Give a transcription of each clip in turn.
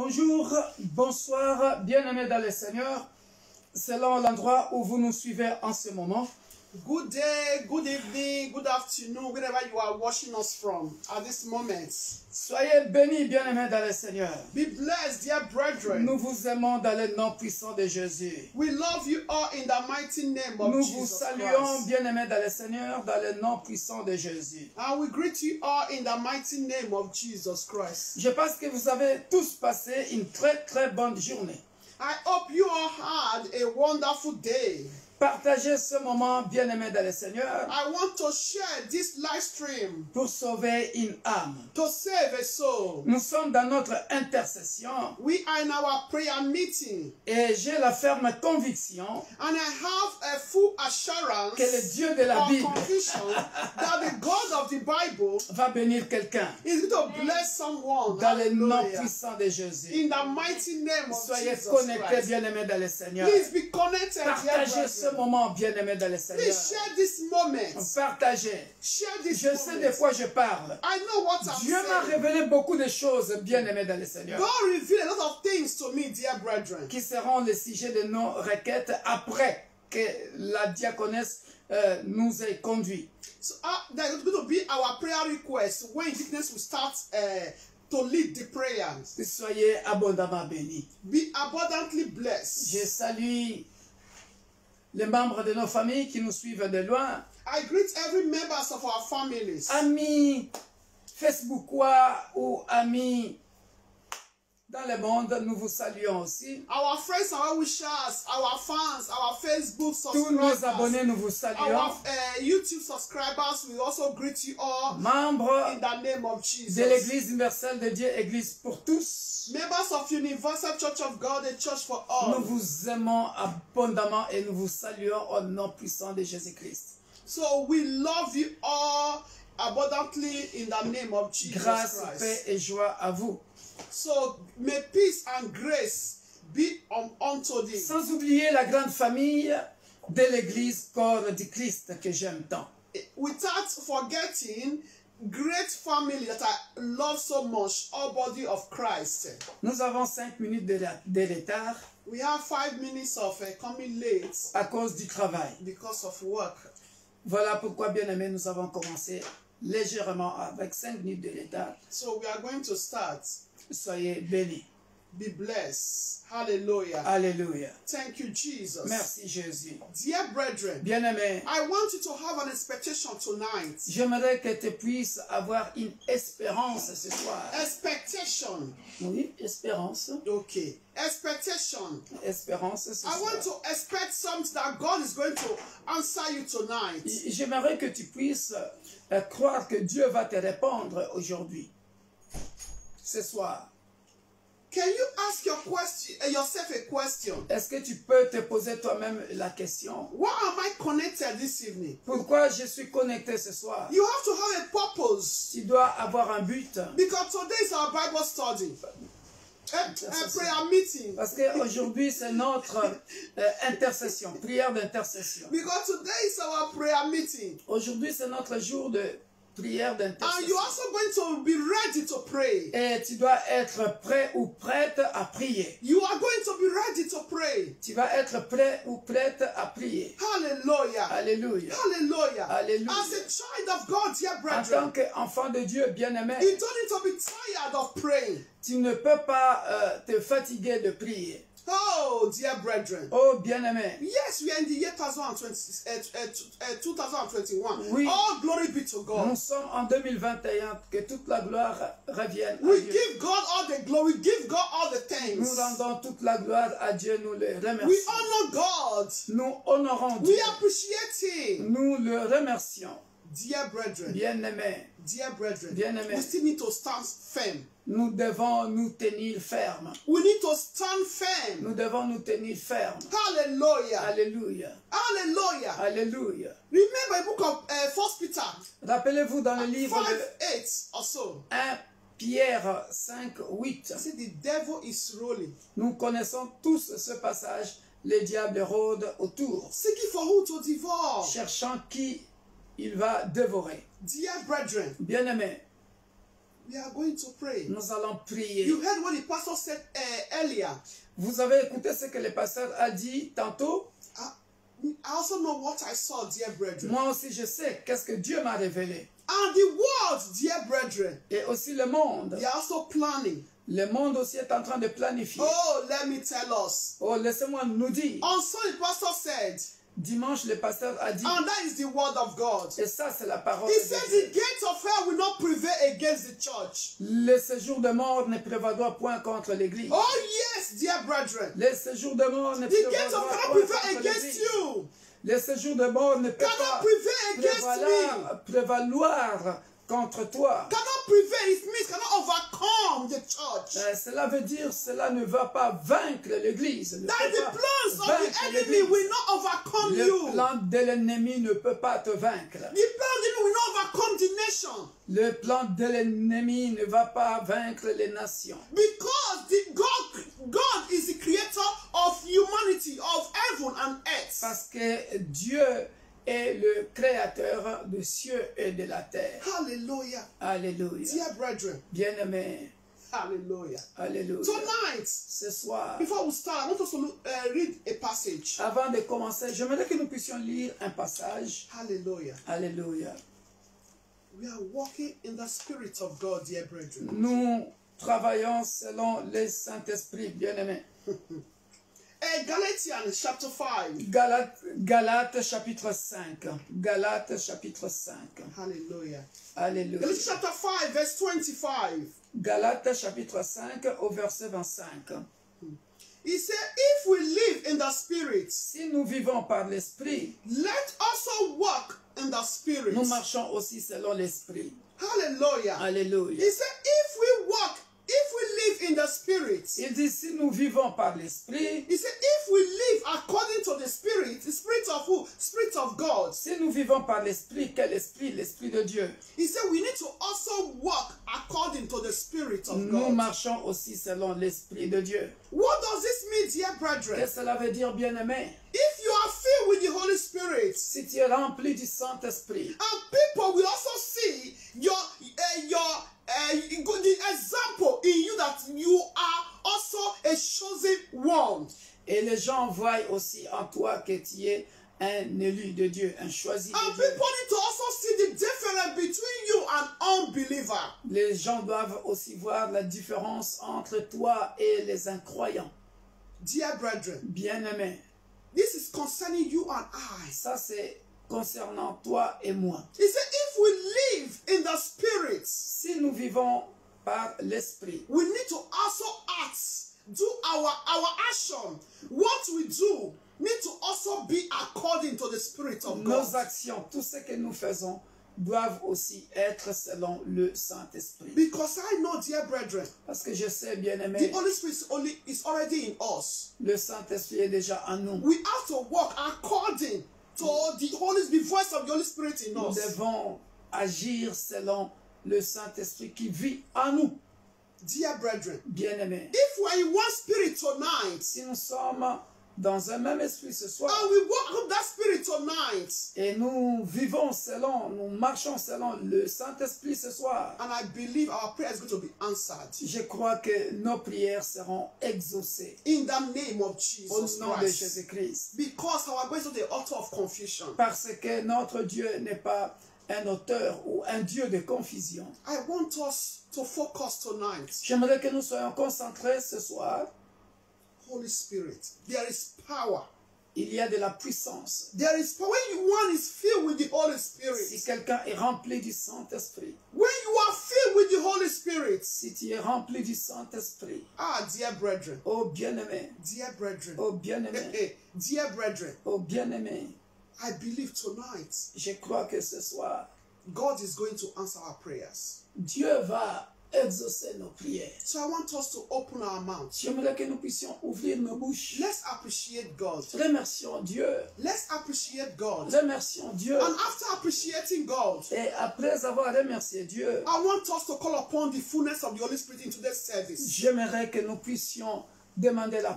Bonjour, bonsoir, bien-aimés dans le Seigneur, selon l'endroit où vous nous suivez en ce moment. Good day, good evening, good afternoon, wherever you are watching us from at this moment. Soyez bénis, bien-aimés dans le Seigneur. Be blessed, dear brethren. Nous vous aimons dans le nom puissant de Jésus. We love you all in the mighty name of Nous Jesus vous saluons, Christ. bien-aimés dans le Seigneur, dans le nom puissant de Jésus. And we greet you all in the mighty name of Jesus Christ. Je pense que vous avez tous passé une très bonne journée. I hope you all had a wonderful day. Partagez ce moment, bien-aimés dans le Seigneur, I want to share this live stream pour sauver une âme. to save a soul. Nous sommes dans notre intercession We are in our prayer meeting, et j'ai la ferme conviction and I have a full assurance que le Dieu de la or Bible conviction that the God of the Bible va bénir quelqu'un is going to bless someone. dans le nom Hallelujah. puissant de Jésus. In the mighty name of Soyez Jesus connectés, Christ. bien-aimés dans le Seigneur. Please be connected, dear Partagez brethren. ce moment, bien-aimés dans le Seigneur. Please share this moment. Partagez. Share this Je sais de moment. quoi je parle. I know what I'm Dieu m'a saying. révélé beaucoup de choses, bien-aimés dans le Seigneur, God revealed a lot of things to me, dear brethren. qui seront le sujet de nos requêtes après que la diaconesse nous ait conduits. So that is going to be our prayer request when deaconess will start to lead the prayers. Soyez abondamment bénis. Be abundantly blessed. Je salue les membres de nos familles qui nous suivent de loin. I greet every members of our families. Amis Facebookois ou amis dans le monde, nous vous saluons aussi. Our friends, our wishers, our fans, our Facebook Tous nos subscribers, abonnés, nous vous saluons. our YouTube subscribers, we also greet you all Membres in the name of Jesus. de l'Église universelle de Dieu, Église pour tous, Members of Universal Church of God, the Church for nous all. vous aimons abondamment et nous vous saluons au nom puissant de Jésus-Christ. So we love you all abundantly in the name of Jesus Grâce, Christ. paix et joie à vous. So may peace and grace be unto thee. Sans oublier la grande famille de l'Église corps du Christ que j'aime tant. Without forgetting great family that I love so much, all body of Christ. Nous avons 5 minutes de retard We have 5 minutes of coming late à cause du travail. because of work. Voilà pourquoi, bien aimés, nous avons commencé légèrement avec 5 minutes de retard. So we are going to start. Soyez bénis. Be blessed. Hallelujah. Alléluia. Thank you, Jesus. Merci Jésus. Dear brethren, Bien-aimé, I want you to have an expectation tonight. j'aimerais que tu puisses avoir une espérance ce soir. Expectation. Oui, espérance. Okay. Expectation. Espérance ce I want soir. to expect something that God is going to answer you tonight. J'aimerais que tu puisses croire que Dieu va te répondre aujourd'hui. Ce soir. Can you ask yourself a question? Est-ce que tu peux te poser toi-même la question? Why am I connected this evening? Pourquoi je suis connecté ce soir? You have to have a purpose. Tu dois avoir un but. Because today is our Bible study. A prayer meeting. Parce qu'aujourd'hui, c'est notre intercession, prière d'intercession. Because today is our prayer meeting. Aujourd'hui, c'est notre jour de prière And d'intercession. you're also going to be ready to pray. Et tu dois être prêt ou prête à prier. You are going to be ready to pray. Tu vas être prêt ou prête à prier. Hallelujah. Alléluia. Hallelujah. Hallelujah. As a child of God, dear En brethren, tant qu'enfant de Dieu bien-aimé, you don't need to be tired of praying. tu ne peux pas te fatiguer de prier. Oh, dear brethren. Oh bien-aimé, Yes, we are in the year 2021. Oui. All glory be to God. nous sommes en 2021, que toute la gloire revienne à We Dieu. give God all the glory. We give God all the Nous thanks. rendons toute la gloire à Dieu, nous le We remercions. honor God. Nous honorons Dieu, We appreciate Him. nous le remercions. Dear brethren, Bien-aimé, dear brethren, Bien-aimé. we still need to stand firm. nous devons nous tenir fermes. We need to stand firm. Nous devons nous tenir fermes. Hallelujah. Alléluia. Hallelujah. Alléluia. Remember the book of 1 Peter Rappelez-vous dans le livre 5, de 8 or so. 1 Pierre 5, 8. I said the devil is rolling, Nous connaissons tous ce passage. Le diable rôde autour, seeking for who to devour. cherchant qui il va dévorer. Dear brethren, Bien-aimés, We are going to pray. Nous allons prier. You heard what the pastor said earlier. Vous avez écouté ce que le pasteur a dit tantôt? I also know what I saw, dear brethren. Moi aussi, je sais qu'est-ce que Dieu m'a révélé. And the world, dear brethren, Et aussi le monde. they are also planning. Le monde aussi est en train de planifier. Oh, let me tell us. Oh, laissez-moi nous dire. On Sunday, the pastor said, Dimanche, le pasteur a dit. and that is the word of God. Et ça, c'est la parole He de says Dieu. the gates of hell will not prevail against the church. Le séjour de mort ne prévaloir point contre l'église. Oh, yes, dear brethren. Le séjour de mort ne The gates of prévaloir hell point prevail contre against l'église. you. Le séjour de mort ne peut Cannot pas prevail against me. prévaloir contre toi. Cannot prevail. It means cannot overcome the church. Cela veut dire cela ne va pas vaincre l'église. Ne That peut the pas plans of vaincre the enemy l'église. will not overcome Le you. plan de l'ennemi ne peut pas te vaincre. The plan of the enemy will not overcome the nation. Le plan de l'ennemi ne va pas vaincre les nations. Because God is the creator of humanity, of heaven and earth. Parce que Dieu est le créateur des cieux et de la terre. Hallelujah. Alléluia. Dear brethren. Bien-aimés. Hallelujah. Alléluia. Tonight, Ce soir, before we start, I want us to read a passage. avant de commencer, j'aimerais que nous puissions lire un passage. Hallelujah. Alléluia. We are walking in the Spirit of God, dear brethren. Nous travaillons selon le Saint-Esprit, bien-aimés. Galatians chapter 5. Galates chapitre 5. Galates chapitre 5. Hallelujah. Alléluia. Galatians chapter 5, verse 25. Galates chapitre 5 au verset 25. He said, if we live in the Spirit, Si nous vivons par l'Esprit, let also walk in the Spirit. nous marchons aussi selon l'Esprit. Hallelujah. Alléluia. He said, if we live in the Spirit, Il dit, si nous vivons par l'Esprit, he said, if we live according to the Spirit of who? Spirit of God. si nous vivons par l'Esprit, quel Esprit? L'Esprit de Dieu. He said, we need to also walk according to the Spirit of Nous God. marchons aussi selon l'Esprit de Dieu. What does this mean, dear brethren? Qu'est-ce que cela veut dire, bien-aimé? If you are filled with the Holy Spirit, Si tu es rempli du Saint-Esprit, and people will also see the example in you that you are also a chosen one. et les gens voient aussi en toi que tu es un élu de Dieu, un choisi And de Dieu. people need to also see the difference between you and unbeliever. Les gens doivent aussi voir la différence entre toi et les incroyants. Dear brethren, Bien-aimés, this is concerning you and I. ça c'est concernant toi et moi. He said, if we live in the Spirit, Si nous vivons par l'Esprit, we need to also act, do our action. What we do need to also be according to the Spirit of God. nos actions, tout ce que nous faisons, doivent aussi être selon le Saint-Esprit. Because I know, dear brethren, Parce que je sais, the bien-aimé, Holy Spirit is already in us. le Saint-Esprit est déjà en nous. We have to walk according to the voice of the Holy Spirit in Nous us. devons agir selon le Saint-Esprit qui vit en nous. Dear brethren, Bien-aimés, if we're in one spirit tonight, si nous sommes dans un même esprit ce soir, and we walk with that spirit tonight, et nous vivons selon, nous marchons selon le Saint-Esprit ce soir, and I believe our prayer is going to be answered. je crois que nos prières seront exaucées In the name of au Jesus nom de Christ. Jésus-Christ. Because our God is not the author of confusion. Parce que notre Dieu n'est pas un auteur ou un Dieu de confusion. I want us to focus tonight. J'aimerais que nous soyons concentrés ce soir. Holy Spirit, there is power. Il y a de la puissance. There is power when one is filled with the Holy Si Spirit. quelqu'un est rempli du Saint-Esprit, When you are filled with the Holy Spirit, si tu es rempli du Saint-Esprit, dear brethren, oh bien-aimé, dear brethren, oh bien-aimé, dear brethren, oh bien-aimé, I believe tonight je crois que ce soir, God is going to answer our prayers. Dieu va exaucer nos prières. So I want us to open our mouths. J'aimerais que nous puissions ouvrir nos bouches. Let's appreciate God. Remercions Dieu. Let's appreciate God. Remercions Dieu. And after appreciating God, Et après avoir remercié Dieu, I want us to call upon the fullness of the Holy Spirit in today's service. j'aimerais que nous puissions Demandez la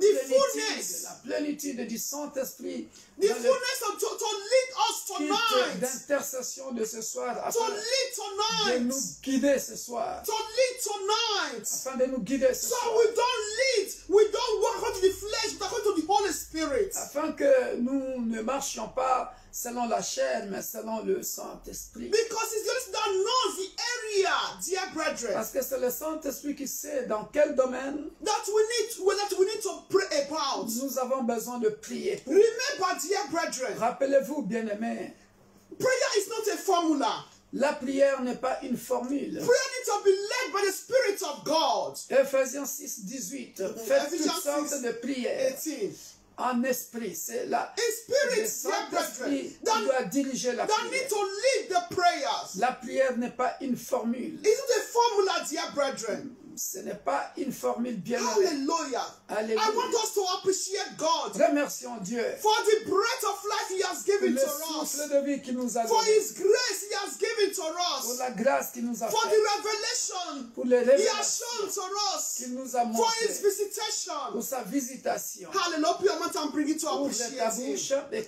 plénitude du Saint-Esprit. The fullness of to lead us tonight. D'intercession de ce soir. To lead tonight. De nous guider ce soir. To lead tonight. Afin de nous guider ce soir. So we don't lead. We don't walk according to the flesh, but according to the Holy Spirit. Afin que nous ne marchions pas selon la chair, mais selon le Saint-Esprit. Because it's just that knows the area, dear brethren. Parce que c'est le Saint-Esprit qui sait dans quel domaine that we need to pray about. Nous avons besoin de prier. Remember, dear brethren. Rappelez-vous, bien-aimés. Prayer is not a formula. La prière n'est pas une formule. Prayer needs to be led by the Spirit of God. Ephésiens 6, 18. Faites toutes sortes de prières. 18. En esprit, c'est là. Le Saint-Esprit qui doit diriger la prière. Need to lead the prayers. La prière n'est pas une formule. It's not a formula, dear brethren. Ce n'est pas une formule bien. Hallelujah. Alléluia. I want us to appreciate God. Remercions Dieu. For the breath of life He has given to us. Le souffle de vie qu'il nous a donné. For His grace He has given to us. Pour la grâce qu'il nous a For fait. the revelation pour les He has shown to us. Qu'il nous a montré. For His visitation. Pour sa visitation. Hallelujah. Open your mouth and bring it to appreciate Him.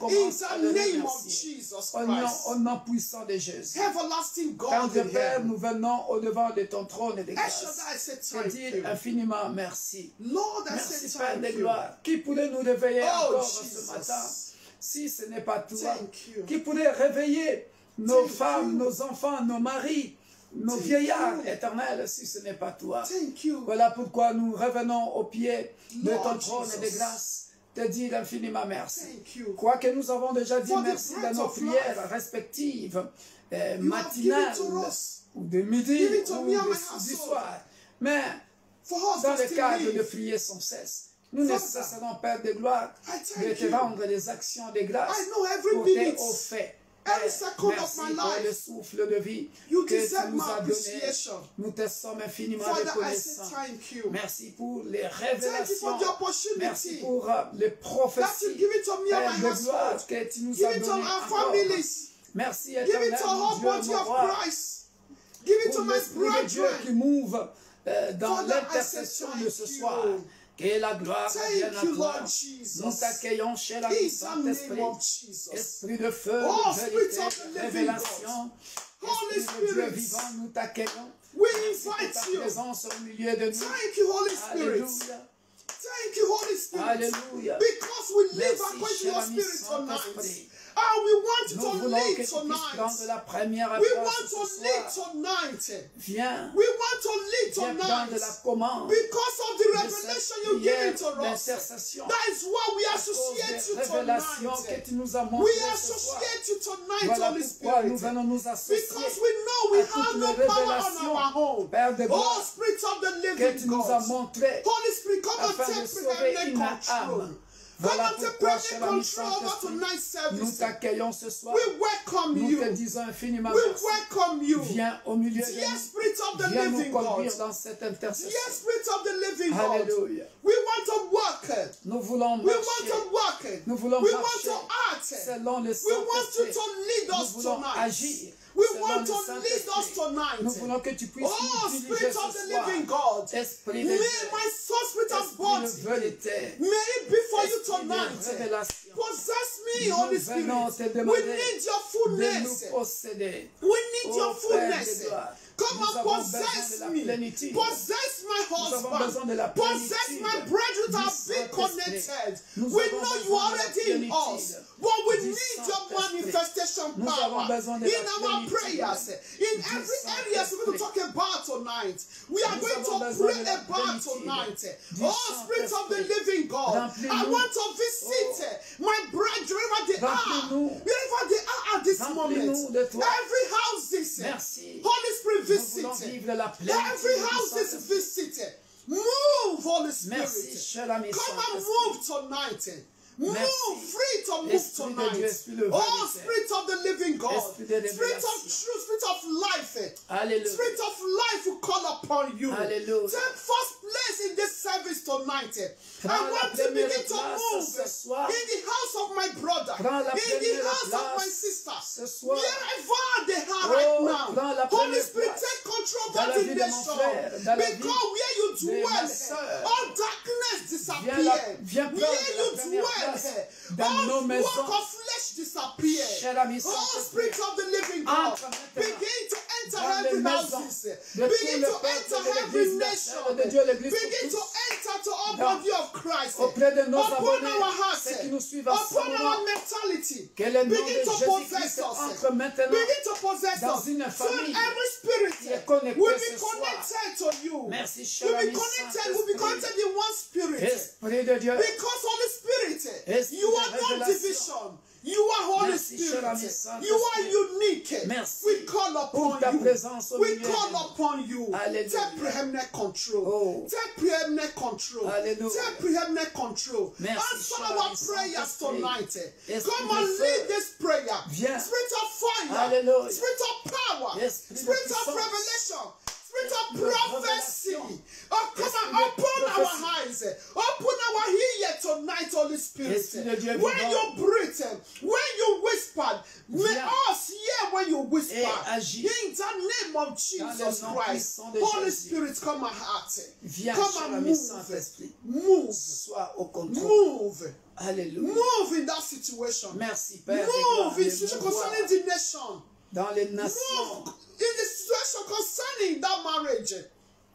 In the name of Jesus Christ. Au nom puissant de Jésus. Everlasting God. Quand Dieu Père, nous venons au devant de ton trône de grâce. I dire infiniment merci. Lord, merci Père de gloire. Qui pourrait nous réveiller encore ce matin si ce n'est pas toi? Qui pourrait réveiller nos femmes, nos enfants, nos maris, nos vieillards éternels si ce n'est pas toi? Voilà pourquoi nous revenons au pied de ton trône de grâce. Te dire infiniment merci. Quoique nous avons déjà dit merci dans nos prières respectives, matinales, ou de midi, ou du soir. Mais dans le cadre de prier sans cesse, nous ne cesserons, Père de gloire, de te rendre des actions de grâce pour tes hauts faits. Merci pour le souffle de vie que tu nous as donné. Nous te sommes infiniment reconnaissants. Merci pour les révélations. Merci pour les prophéties, Père de gloire, que tu nous as donné encore. Merci éternel, mon Dieu, mon roi. Give it to pour my l'Esprit de Dieu brethren. qui mouve dans l'intercession de ce soir. Que la gloire revienne à toi. Nous t'accueillons chez la Saint-Esprit. Esprit de feu, de vérité, révélation. Esprit de Dieu vivant, nous t'accueillons. Merci pour ta présence au milieu de nous. Thank you, Holy Spirit. Alléluia. Thank you, Holy Spirit. Alléluia. Because we live Merci, according to cher your ami spirit tonight. Saint-Esprit. We want you Nous to voulons lead que tu puisses prendre tonight. la première We place want to ce lead soir. tonight. Viens. We want to lead Viens prendre tonight. la commande. Because of the de revelation cette you prière give to us. d'intercession. That is why we À cause associate you des révélations que tonight. tu nous as We montrées ce soir. associate you tonight, Voilà Holy pourquoi nous Spirit. venons nous associer Because we know we à toutes have no les power on révélations, our own. Père de Oh, gloire, Spirit of the que living tu nous as God. montrées Holy Spirit, come and afin de take sauver preeminent une control. âme. Come Voilà and take pourquoi, cher preeminent ami control over Saint-Esprit, tonight's nous service. t'accueillons ce soir. We welcome Nous te you. disons infiniment We merci. welcome you. Viens au milieu de Dear nous. Spirit of the Viens nous living God. conduire dans cette intercession. Dear Spirit of the living God. Alléluia. We want to work. Nous voulons We want marcher. to work. Nous voulons We want marcher to act. selon le We want you Saint-Esprit. to lead Nous us voulons tonight. agir We selon want le to lead us Saint-Esprit. tonight. Nous voulons que tu puisses Oh, nous diriger Spirit ce of the soir. living God. Esprit de May Dieu. my soul, spirit of Esprit body. de vérité. May it be for you Esprit de tonight. révélation. Possess me, Nous Holy venons Spirit. te We demander need your de nous fullness. posséder. We need Oh, your Père de fullness. gloire. Come Nous and avons besoin possess de la me. plénitude. Possess my Nous avons besoin husband. de la Possess plénitude my brethren du that have been Saint-Esprit. connected. Nous We avons know you besoin de la already in plénitude us. But we du need your Saint-Esprit. manifestation Nous power avons besoin de in la our plénitude prayers. In du every area we're going to talk about tonight. We are Nous going avons to besoin pray de la about plénitude tonight. du Oh, Spirit of the Saint-Esprit. living God. Remplis-nous. I want to visit my brethren wherever they are. Remplis-nous. Wherever they are at this Remplis-nous moment. de toi. Every house is Merci. Holy Spirit Nous voulons visit. vivre la plénitude Every du house is Saint-Esprit. visited. Move, Holy Spirit. Merci, cher ami Come and Saint-Esprit. move tonight. Move, Merci. free to move Esprit de tonight. Dieu, Esprit de Oh, vérité. Spirit of the living God. Esprit de Spirit of révélation. truth, Spirit of life. Alléluia. Spirit of life will call upon you. Alléluia. Take first place in this service tonight. I Prends la want to première begin to place move ce soir. in the house of my brother, Prends la in the première house of my place sister, ce soir. wherever they are Oh, right prends now. la Holy première Spirit, place. take control of over the nation. Because where you dwell, all darkness disappear. Where you dwell, all work of flesh disappear. Oh, Spirit of the living God, begin to enter every houses. Begin to enter every nation. Begin to enter to all body of Christ. Upon our hearts, upon our mentality. Begin to possess us. Begin to possess us. Soon every spirit will be connected to you. Will be connected in one spirit. Because Holy Spirit, you are not division. You are Holy Spirit. You are unique. We call upon you. We call upon you. Take preeminent control. Take preeminent control. Take preeminent control. Answer our prayers tonight. Come and lead this prayer. Spirit of fire. Spirit of power. Spirit of revelation. Spirit of prophecy. Oh, come and open our eyes. Open our ear tonight, Holy Spirit. When you breathe, when you whispered, may us hear when you whisper. In the name of Jesus Christ. Holy Spirit, come and act. Come and move. Move. Hallelujah. Move in that situation. Merci, Père. Move in situation concerning the nation. Dans les nations. Move in the situation concerning that marriage.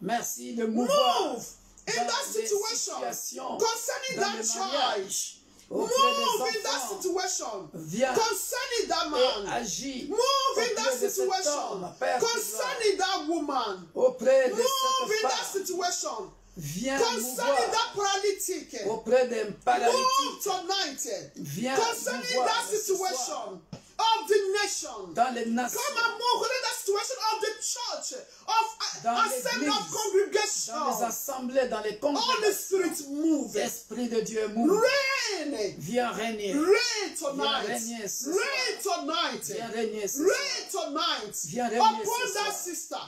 Merci de mouvoir. Move in that situation concerning that child. Move in that situation concerning that man. Move in that situation concerning that woman. Move in that situation concerning that paralytic. Move tonight concerning that situation of the nation. Come and move in that situation of the church, of assembly of congregation. Dans les assemblées, dans les congrégations. Holy Spirit, move. Esprit de Dieu, move. Reign. Viens régner. Reign tonight. Reign tonight. Viens régner. Reign tonight. Viens régner. Upon that sister.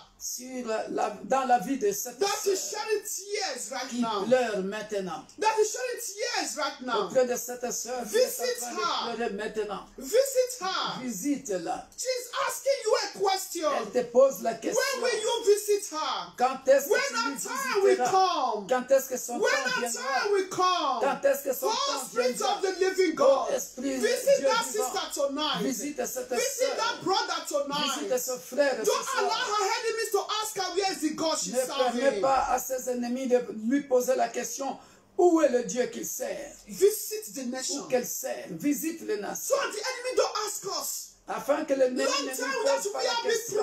Dans la vie de cette that is shedding tears right qui now. pleure maintenant. That is shedding tears right now. Auprès de cette sœur qui est en train de pleurer maintenant. Visit her. Visite-la. She's asking you a question. Elle te pose la question. When will you visit her? Quand est-ce que when her time will come? Quand est-ce que son when temps her viendra? time will come? Quand est-ce que son temps Spirit viendra? of the living God. Visit that sister tonight. Visite cette Visit sœur. that brother tonight. Visite ce frère. Don't allow her enemies to ask her where is the God she's serving. Ne permets pas à ses ennemis de lui poser la question. Où est le Dieu qu'il sert? Visit the nation. Où qu'elle sert? Visite les nations. So the enemy don't ask us. Afin que l'ennemi ne nous pose pas la question.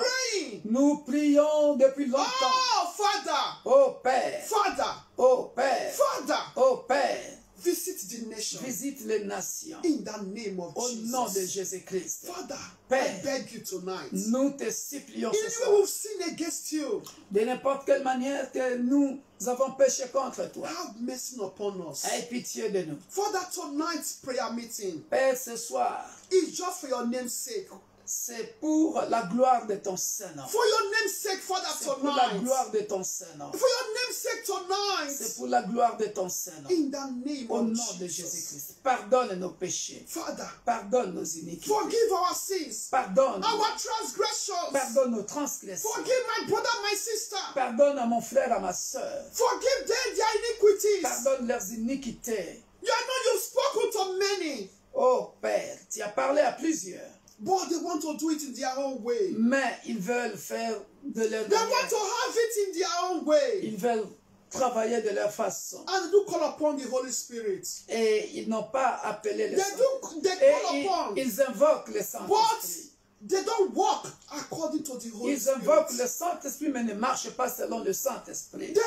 Nous prions depuis longtemps. Oh, Father. Oh, Père. Father. Oh, Père. Father. Oh, Père. Visit the nation. Visite les nations. In the name of Au Jesus. nom de Jésus-Christ. Father, Père, I beg you tonight. Nous te supplions ce If soir. we've sinned against you, de n'importe quelle manière que nous avons péché contre toi. have mercy upon us. Aie pitié de nous. Father, tonight's prayer meeting Père, ce soir, is just for your name's sake. c'est pour la gloire de ton Saint-Nom. For your name's sake, Father, C'est pour la tonight. gloire de ton Saint-Nom. For your name's sake tonight. C'est pour la gloire de ton Saint-Nom. In the name Au of nom de Jesus. Jésus-Christ. Pardonne nos péchés. Father, Pardonne nos iniquités. forgive our sins, Pardonne. our transgressions. Pardonne nos transgressions. Forgive my brother, my sister. Pardonne à mon frère, à ma soeur. Forgive them their iniquities. Pardonne leurs iniquités. You know you've spoken to many. Oh Père, tu as parlé à plusieurs. But they want to do it in their own way. Mais ils veulent faire de leur They manière. want to have it in their own way. Ils veulent travailler de leur façon. And they do call upon the Holy Spirit. Et ils n'ont pas appelé le Saint-Esprit. They call upon. Ils invoquent le Saint-Esprit. But they don't walk according to the Holy Ils Spirit. invoquent le Saint-Esprit, mais ne marchent pas selon le Saint-Esprit. They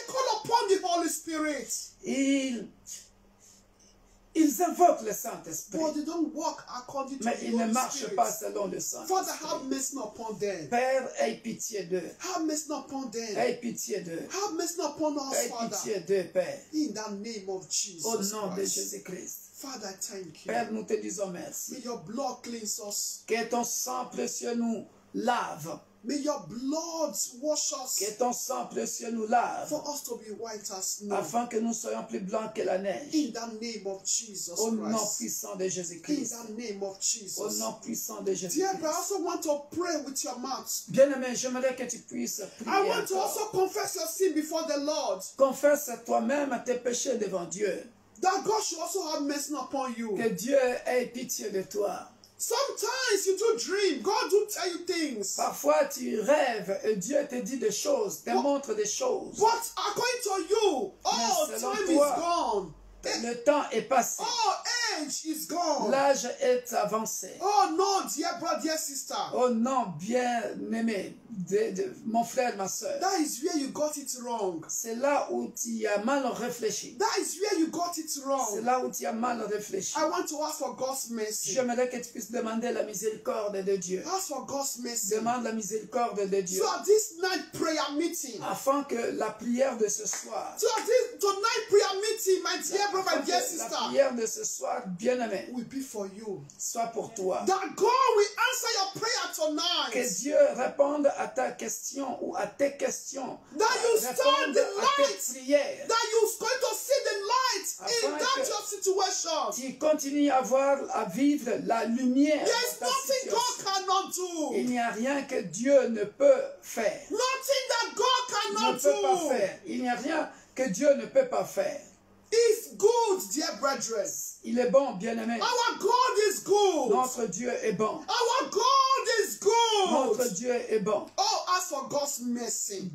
call upon the Holy Spirit. Ils invoquent le Saint-Esprit. But they don't walk according to Mais the ils ne Holy marchent Spirit. pas selon le Father, Saint-Esprit. have mercy upon them. Père, aie pitié d'eux. Have mercy upon them. Aie pitié d'eux. Have mercy upon us, Aie Father. pitié d'eux, Père. In the name of Jesus Au nom de Christ. Jésus-Christ. Father, thank you. Père, nous te disons merci. May your blood cleanse us. Que ton sang précieux nous lave. May your blood wash us. Que ton sang précieux nous lave. For us to be white as snow. Afin que nous soyons plus blancs que la neige. In the name of Jesus Au nom Christ. puissant de Jésus-Christ. In the name of Jesus. Au nom puissant de Dear, Jésus-Christ. I also want to pray with your mouth. Bien-aimé, j'aimerais que tu puisses prier. I want to encore. also confess your sin before the Lord. Confesse toi-même tes péchés devant Dieu. That God should also have mercy upon you. Que Dieu ait pitié de toi. Sometimes you do dream. God will tell you things. Parfois tu rêves et Dieu te dit des choses, te montre des choses. But according to you, selon time toi, is gone. Le temps est passé. Age is gone. L'âge est avancé. Oh no, dear brother, dear sister. Oh non, bien-aimé, mon frère, ma soeur. That is where you got it wrong. C'est là où tu as mal réfléchi. That is where you got it C'est wrong. là où tu as mal réfléchi. I want to ask for God's mercy. J'aimerais que tu puisses demander la miséricorde de Dieu. Ask for God's mercy. Demande la miséricorde de Dieu. So at this night prayer meeting. Afin que la prière de ce soir. So at this tonight prayer meeting, my dear brother, my dear La sister. prière de ce soir, bien-aimé, Will be for you. soit pour toi. That God will answer your prayer tonight. Que Dieu réponde à ta question ou à tes questions. That you stand Réponde the à tes light. prières. That you're going to see the light in Afin that que your situation. Tu continues à vivre la lumière. There's dans ta nothing situation. God cannot do. Il n'y a rien que Dieu ne peut faire. Nothing that God Ne cannot peut pas do. faire. Il n'y a rien que Dieu ne peut pas faire. It's good, dear brethren. Il est bon, bien-aimé. Our God is good. Notre Dieu est bon. Our God is Notre good. Dieu est bon. Oh, ask for God's mercy.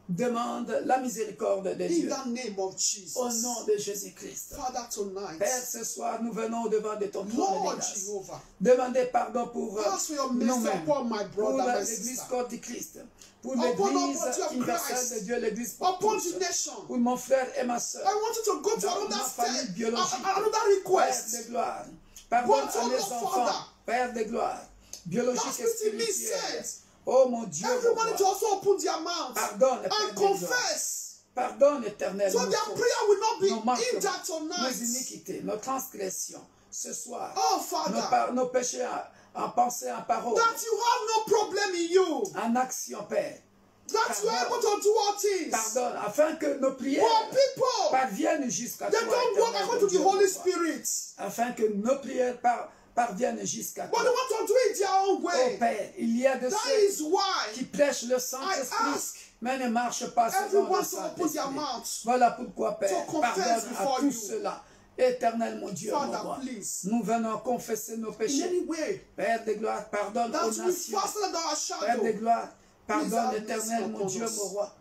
Demande la miséricorde de In Dieu. the name of Jesus. Au nom de Jésus-Christ. Father, tonight. Père, ce soir, nous venons au devant de ton trône Lord de grâce. Jehovah. Demandez pardon pour Ask for your mercy nous-mêmes, upon my pour brother, my l'église sister. corps du Christ, pour Upon l'église the body of universelle Christ. de Dieu, l'église pour Upon tous, the nation. pour mon frère et ma soeur. I want you to go to Dans another ma famille step, biologique. another Père request. de gloire, pardonne But à for mes your enfants, father. Père de gloire, biologique That's et what it means, spirituel. said. Oh mon Dieu, mon Everybody to roi. also open their mouth Pardonne, Père and de gloire. confess. Pardonne, Éternel, So nos their fautes, prayer will not be nos manquements, hindered nos tonight. iniquités, nos transgressions. Ce soir, Oh, Father, nos péchés en pensée, en parole, that you have no problem in you. en action, Père. That you are able to do all things. Pardonne, afin que nos prières For people, parviennent jusqu'à they toi, don't walk Éternel, according mon to Dieu, the mon Holy roi. Spirit. Afin que nos prières parviennent jusqu'à But toi. they want to do it their own Oh way. Père, il y a de That ceux is why qui prêchent le I Saint-Esprit, ask mais ne marchent pas selon le everyone to open their Saint-Esprit. mouth. Voilà pourquoi, Père, To confess pardonne à before tous you. ceux-là. Éternel, mon Dieu, mon Father, roi. please. Nous venons confesser nos In péchés. any way Père de gloire, pardonne aux that we nations. faster than our Père de shadow. gloire, pardonne, have Éternel, mercy mon upon Dieu, us. mon roi.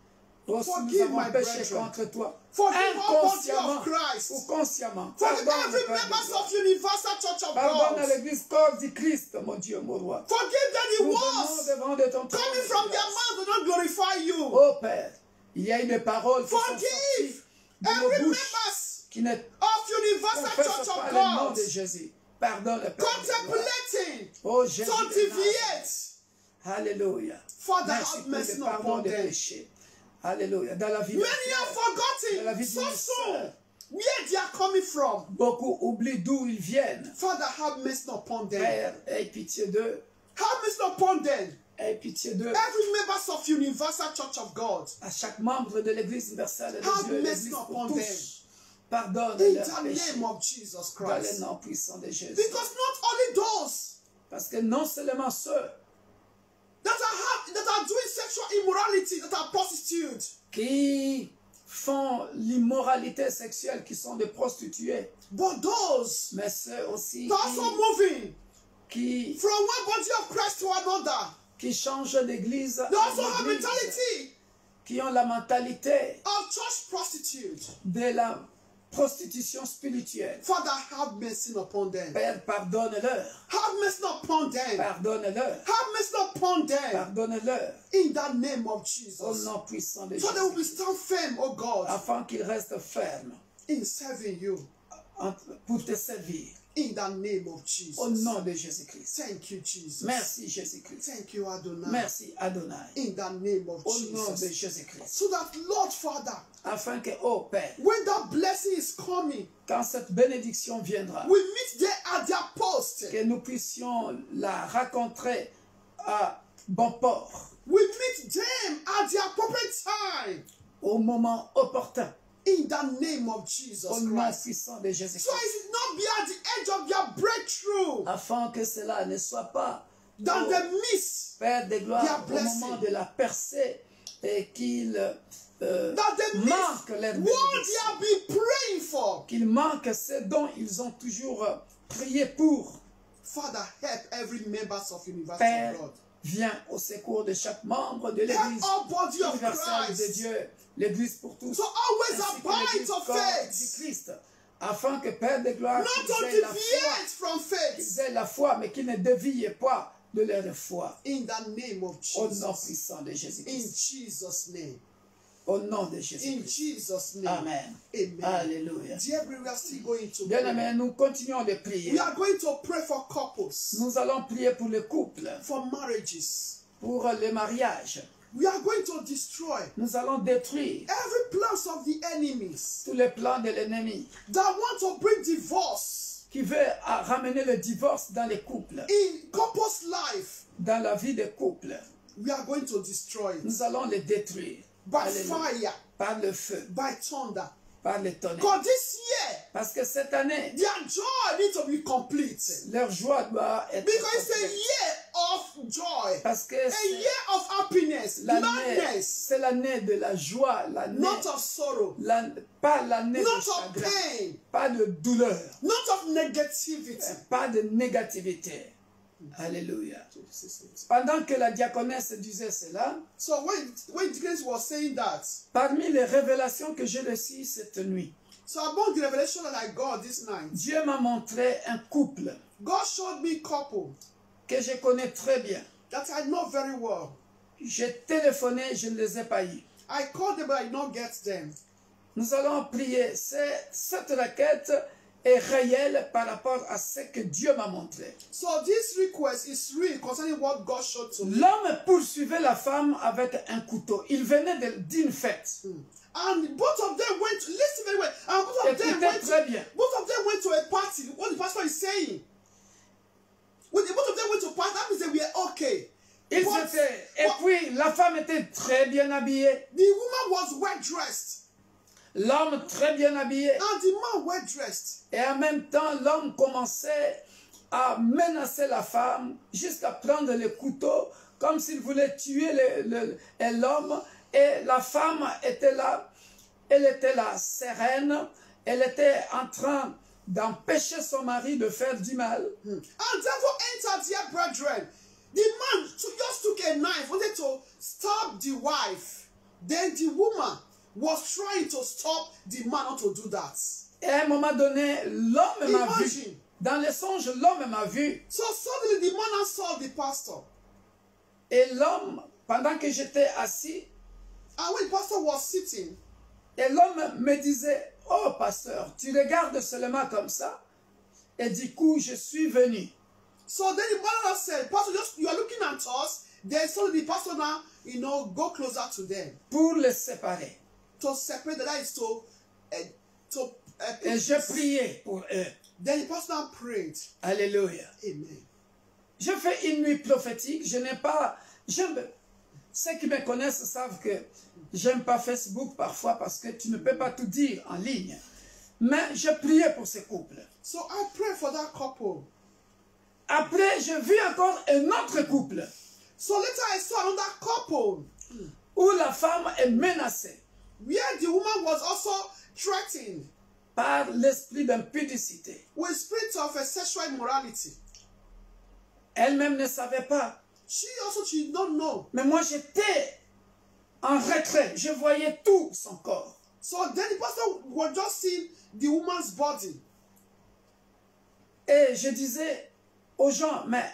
Oh, si nous Forgive avons my péché brethren. contre toi, Forgive all body inconsciemment of Christ. ou consciemment, Forgive pardonne, every Père de members gloire. of Universal Church of Pardonne à God. l'église corps du Christ, mon Dieu, mon roi. Forgive that Nous it venons was devant de ton trône coming de from their grâce. mouth do not glorify you. Oh Père, il y a une parole qui sont sorties Forgive de nos every bouches members qui ne of Universal confessent Church pas of le nom God de Jésus. Pardonne, Père de gloire. contemplating Oh Jésus to de Nazareth. deviate. Alléluia. Father, Merci have pour mercy le pardon upon des them. péchés. Alléluia. Dans la vie de Many have de la forgotten vie so d'une soon sœur, where they are coming from. beaucoup oublient d'où ils viennent. Father, have mercy upon them. Père, aie pitié d'eux. Have mercy upon them. Aie pitié d'eux. Every members of Universal Church of God. À chaque membre de l'Église universelle de Have Dieu, mercy l'Église pour upon tous. them. Pardonne In leurs the péchés. name of Jesus Dans le Christ. nom puissant de Jésus. Because not only those Parce que non seulement ceux that are doing sexual immorality, that are prostitutes, qui font l'immoralité sexuelle, qui sont des prostituées, but those mais ceux aussi that are also moving qui from one body of Christ to another. changent d'église They also en have église, mentality qui ont la mentalité of church prostitute. de la prostitution spirituelle. Father, have mercy upon them. Père, pardonne-leur. Have mercy upon them. Pardonne-leur. Have mercy upon them. Pardonne-leur. In the name of Au Jesus. nom puissant de So they will be Jésus. stand firm, oh God, Afin qu'ils restent fermes in serving you. pour te servir. In the name of Jesus. Au nom de Jésus-Christ. Thank you, Jesus. Merci Jésus-Christ. Thank you, Adonai. Merci Adonai. In the name of Au nom de Jesus. Jésus-Christ. So that, Lord Father, Afin que, oh Père, when that blessing is coming, quand cette bénédiction viendra, we meet there at their post. que nous puissions la rencontrer à bon port. We meet them at the appropriate time. Au moment opportun. In the name of Jesus Au nom Christ. puissant de Jésus-Christ. So it should not be at the edge of their breakthrough. Afin que cela ne soit pas Dans the midst. Père de gloire au moment de la percée et qu'ils manquent leur bénédiction. Qu'ils manquent ce dont ils ont toujours prié pour. Father, help every member of University Père, of God. Viens au secours de chaque membre de l'Église universelle de Dieu, l'Église pour tous, so always ainsi que abide l'Église of corps faith. du Christ, afin que Père de gloire, qu'ils aient la foi, mais qu'ils ne dévient pas de leur foi. In the name of Jesus. Au nom puissant de Jésus-Christ. In Jesus' name. Au nom de Jésus. In Jesus' name. Amen. Amen. Alléluia. We are still going to Bien aimé, nous continuons de prier. We are going to pray for couples. Nous allons prier pour les couples. For marriages. Pour les mariages. We are going to destroy. Nous allons détruire every plans of the enemies. Tous les plans de l'ennemi. That want to bring divorce. Qui veut ramener le divorce dans les couples. In couples' life. Dans la vie des couples. We are going to destroy it. Nous allons les détruire. By fire. Par le feu. By thunder. Par les tonnerres. Because this year, parce que cette année, their joy needs to be complete. Leur joie doit être Because complète. it's a year of joy. Parce que a year of happiness, gladness. C'est l'année de la joie, l'année. Not of sorrow. Pas l'année de chagrin. Pain. Pas de douleur. Not of negativity. Pas de négativité. Alléluia. Pendant que la diaconesse disait cela, so when Dickens was saying that, parmi les révélations que j'ai reçues cette nuit, so among the revelation that I got this night, Dieu m'a montré un couple. God showed me couple que je connais très bien. That I know very well. J'ai téléphoné, je ne les ai pas eu. I called them, but I did not get them. Nous allons prier. Cette requête est réelle par rapport à ce que Dieu m'a montré. So this request is real concerning what God showed to me. L'homme poursuivait la femme avec un couteau. Il venait d'une fête. And both of them went, listen very well, and both of them went to a party. What the pastor is saying. When both of them went to a party, that means they were okay. Et puis la femme était très bien habillée. The woman was well dressed. L'homme très bien habillé. And the man well dressed. Et en même temps, l'homme commençait à menacer la femme jusqu'à prendre le couteau comme s'il voulait tuer l'homme. Et la femme était là, elle était là, sereine. Elle était en train d'empêcher son mari de faire du mal. And therefore entered their brethren. The man just took a knife, wanted to stab the wife. Then the woman was trying to stop the man not to do that. Et à un moment donné, l'homme m'a vu. Dans le songe, l'homme m'a vu. So suddenly the man saw the pastor. Et l'homme, pendant que j'étais assis, and when the pastor was sitting, et l'homme me disait, oh pasteur, tu regardes seulement comme ça. Et du coup, je suis venu. So then the man said, pastor, you are looking at us. Then suddenly the pastor now, go closer to them. Pour les séparer. To separate, that is et je priais pour eux. Then the pastor prayed. Alléluia. Amen. Je fais une nuit prophétique. Je n'ai pas... Ceux qui me connaissent savent que j'aime pas Facebook parfois parce que tu ne peux pas tout dire en ligne. Mais je priais pour ces couples. So I prayed for that couple. Après, je vis encore un autre couple. So later I saw another couple. Où la femme est menacée. Where the woman was also threatened. Par l'esprit d'impudicité. With spirit of sexual immorality. Elle-même ne savait pas. She did not know. Mais moi j'étais en retrait. Je voyais tout son corps. So then the pastor was just seeing the woman's body. Et je disais aux gens, mais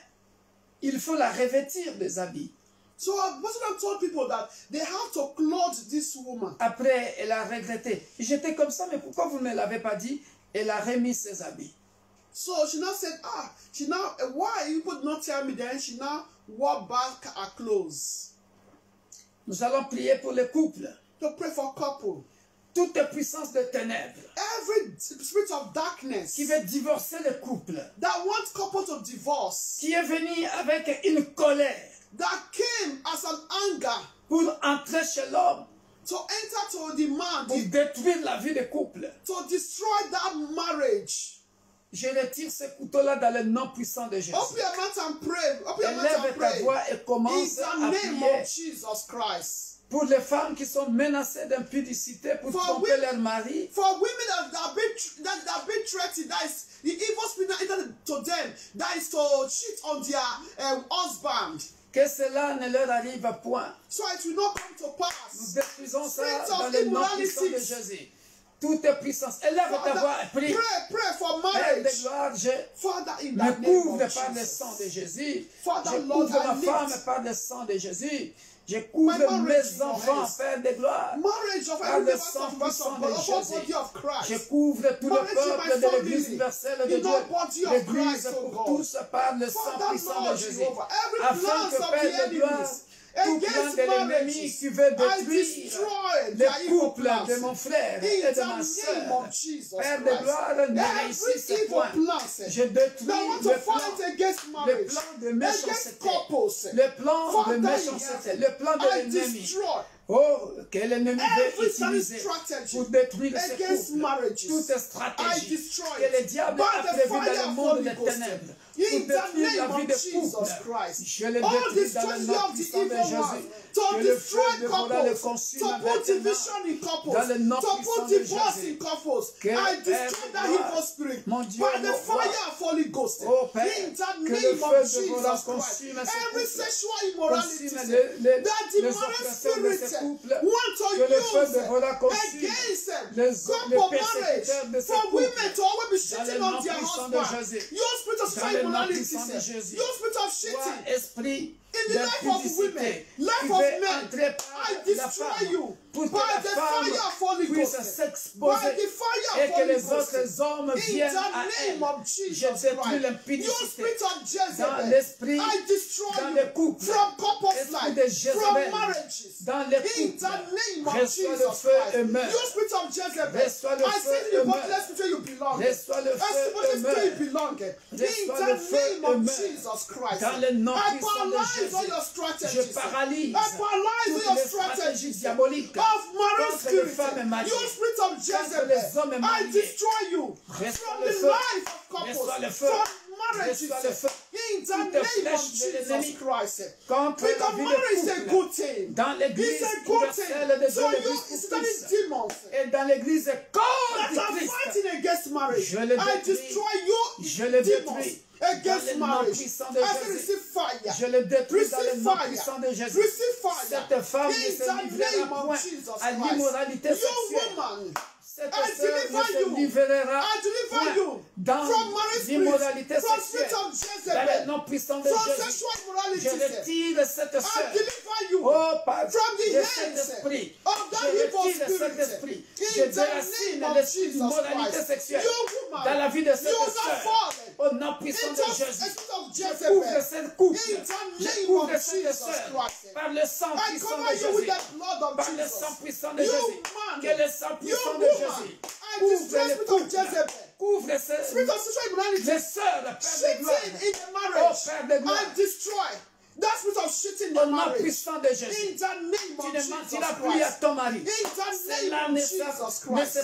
il faut la revêtir des habits. So the pastor told people that they have to clothe this woman. Après, elle a regretté. J'étais comme ça, mais pourquoi vous ne me l'avez pas dit? Elle a remis ses habits. So she now said, why you could not tell me? Then she now wore back her clothes. Nous allons prier pour les couples. To pray for couple. Toute puissance de ténèbres. Every spirit of darkness. Qui veut divorcer les couples. That wants couple to divorce. Qui est venu avec une colère. That came came as an anger. Pour entrer chez l'homme. To enter to the man. Pour détruire la vie des couples. To destroy that marriage. Je retire ce couteau-là dans le nom puissant de Jésus. Open your mouth and pray. Open your mouth Élève and pray. ta voix et commence In à the name prier. of Jesus Christ. Pour les femmes qui sont menacées d'impudicité pour tromper leur mari. For women that have been threatened, that is the evil spirit that entered to them, that is to cheat on their husband. Que cela ne leur arrive à point. So it will not come to pass. Nous détruisons ça dans le nom puissant de Jésus. Toute puissance. Élève ta voix et prie. Pray for Père marriage. de gloire, je in me the couvre name of par le Jesus. sang de Jésus. Father, Je Lord, couvre ma I femme lift par le sang de Jésus. Je couvre my marriage mes in your enfants, hands. Père de gloire. Marriage of Par every le member sang of puissant de the body Jésus. of Christ. Je couvre tout le Marriage in peuple my de l'Église family. universelle de In Dieu. the body of L'Église Christ, oh pour God. tous par le sang Father, puissant de Lord Jésus. Jehovah, every Afin plans que of Père the de gloire, enemies tout plan against de l'ennemi marriages, qui veut I détruire destroy les their evil couples plans. de mon frère In et de the ma name sœur. of Jesus Père de Christ. gloire, ne réussisse Every evil point. plans Je détruis that want le to plan, fight against le marriage, plan de against méchanceté, couples, le plan de Father, méchanceté, le plan de I l'ennemi. destroy Oh, que l'ennemi veut every utiliser strategy pour détruire ces against couples. marriages. Toute I stratégie destroy que le it diable by a the prévue fire dans le of monde Holy des Ghost. ténèbres In pour the détruire la name vie of des Jesus couples. Christ. Je le All détruis dans le destruction nom of the puissant de evil one, Jésus. to Que le feu destroy de Bora le couples, consume to put maintenant. division in Dans le couples, nom to puissant put de divorce Jésus. in couples. Que I destroy Père that de gloire, evil spirit mon Dieu, by the mon roi. fire of Holy Ghost. Oh, Père, In the que le name feu of de Bora Jesus Christ. consume ces Every couples. sexual immorality Consume that les demonic oppresseurs de spirit ces couples. want to Que le feu de use Bora consume against les couple marriage persécuteurs de ces for couples. women to always be Dans le cheating nom on their puissant de husband. Jésus. Your spirit of Dans sexual le nom immorality, puissant de Jésus. your spirit of Toi, cheating esprit in the life of women, d'impudicité, life qui of veut men, entrer par I la destroy femme you pour que by la the femme fire of Holy puisse Ghost. By s'exposer the fire et of que Holy les Ghost. autres hommes In viennent à the elle. name of Je Jesus détruis Christ. Your l'impudicité spirit of dans Jezebel, l'esprit, I destroy dans you les couples, from couples esprit life, de from Jézabel, marriages. dans les In couples. the name of Reçois le Jesus feu Christ. et meurs. Your spirit of Jezebel, Reçois le I feu say to et the meurs. bottomless pit where you belong. Reçois le That's feu the bottomless et pit where you meurs. belong. In Reçois the le feu name et of meurs. Jesus Christ. Dans le nom I puissant de paralyze all Jésus. your Je strategies. paralyse I paralyze toutes all les your stratégies strategies diaboliques of marriage contre les spirit. femmes mariées, Your spirit of contre Jezebel, les hommes I mariés. destroy you Reçois from le the feu. life of couples, Reçois le feu. from marriages. Reçois le feu. In the Toute name flèche of de Jesus l'ennemi Christ. contre la Because vie marriage is de a couple. good thing. Dans l'église It's a good thing. universelle de So Dieu, you l'église pour study tous. demons Et dans l'église corps that du are Christ. fighting against marriage. Je le I détruis. destroy you Je le demons détruis. against Dans le nom marriage. puissant de I say Jésus. receive fire. Je le détruis dans le Receive nom fire. puissant de Jésus. Receive fire. Cette femme ne In se the livrera name point of Jesus à Christ. l'immoralité You sexuelle. woman, Cette I sœur ne deliver se you. livrera I deliver point you dans from marriage l'immoralité spirit, from spirit sexuelle. of Dans le Jezebel, nom puissant de from Jésus. sexual Je immorality. retire cette I sœur. deliver you Oh, par from the de cet hands esprit. of that Je evil retire cet spirit. esprit. In Je the déracine name of l'esprit Jesus d'immoralité Christ. sexuelle You woman, dans la vie de cette you are sœur. fallen Au nom puissant into de a Jésus. spirit of Je Jezebel. couvre cette couple. In the Je name couvre of cette Jesus sœur Christ. par le sang I puissant de cover you with Jésus. the blood of Par le Jesus. sang puissant de You Jésus. man, Que le sang you puissant de woman, Jésus I couvre destroy les spirit of couples. Jezebel. Couvre ces Spirit of sexual immorality. les sœurs, Père de gloire. Cheating in the Oh, marriage. Père de gloire. I destroy that spirit of cheating in Au the nom marriage. puissant de In Jésus. the name Tu of ne Jesus mentiras plus à Christ. ton mari. In the Cela name ne of Jesus ne Christ.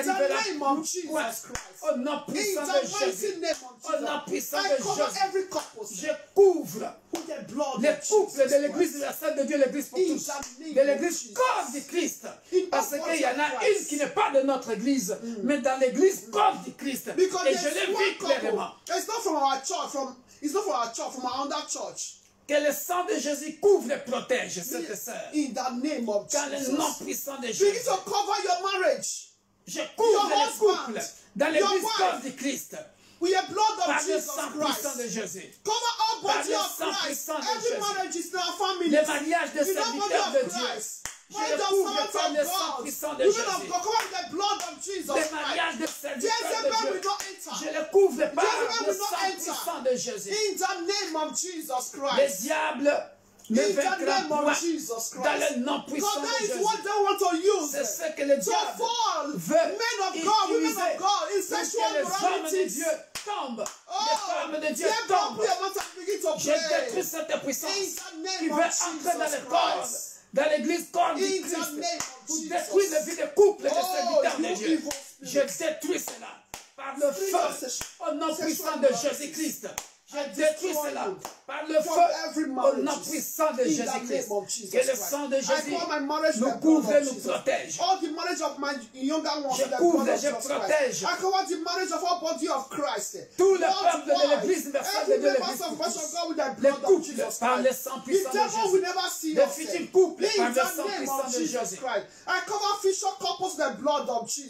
t'arrivera name of plus. Jesus Point. Christ. Au nom In puissant the de mighty Jésus. name of Au nom Jesus. puissant I de cover Jésus. every couple Je couvre with the blood les of couples Jesus de l'église Christ. universelle de Dieu, l'église pour In tous. the name De of l'église Jesus. corps du Christ. In Parce the qu'il y en a body of une Christ. qui n'est pas de notre église, mais dans l'église corps du Christ. Because Et je there's l'ai one vu clairement. couple. It's not from our church. It's not from our church. From our other church. Que le sang de Jésus couvre et protège cette sœur. In the name of Dans le nom Jesus. puissant de Begin Jésus. to cover your marriage Je couvre Your les husband, couples dans l'église your wife, corps du Christ. with the blood Par of le Jesus sang puissant de Christ. Jésus. Cover all Par body le of sang Christ. puissant de Every Jésus. marriage is in our family. Les mariages de In the serviteurs body de of Dieu. Christ. Je By le the couvre power par of le sang God. puissant de Women of Jésus. God, cover with the blood of Jesus Les Christ. mariages de serviteurs Jezebel de will Dieu. not enter. Je le couvre par Jezebel le will not sang enter. puissant de Jésus. In the name of Jesus Les Christ. diables ne In the vaincront name point of Jesus dans Christ. le nom puissant Because de that is Jésus. what they want to use. C'est ce que le To diable fall, veut men of God, women utiliser of God, in pour sexual que les hommes de morality. Dieu tombe. Les femmes de Dieu tombent. Je détruis cette puissance qui veut entrer dans les corps, dans l'église corps du Christ, pour détruire les vies de couple et de serviteurs de Dieu. Je détruis cela par le feu au nom puissant de Jésus-Christ. Je détruis cela par le feu au nom puissant de Jésus-Christ. Que le sang de Jésus nous couvre et nous protège. Je couvre et je protège tout le peuple de l'église universelle de Dieu, les couples par le sang puissant de Jésus. Les futurs couples par le sang puissant de Jésus.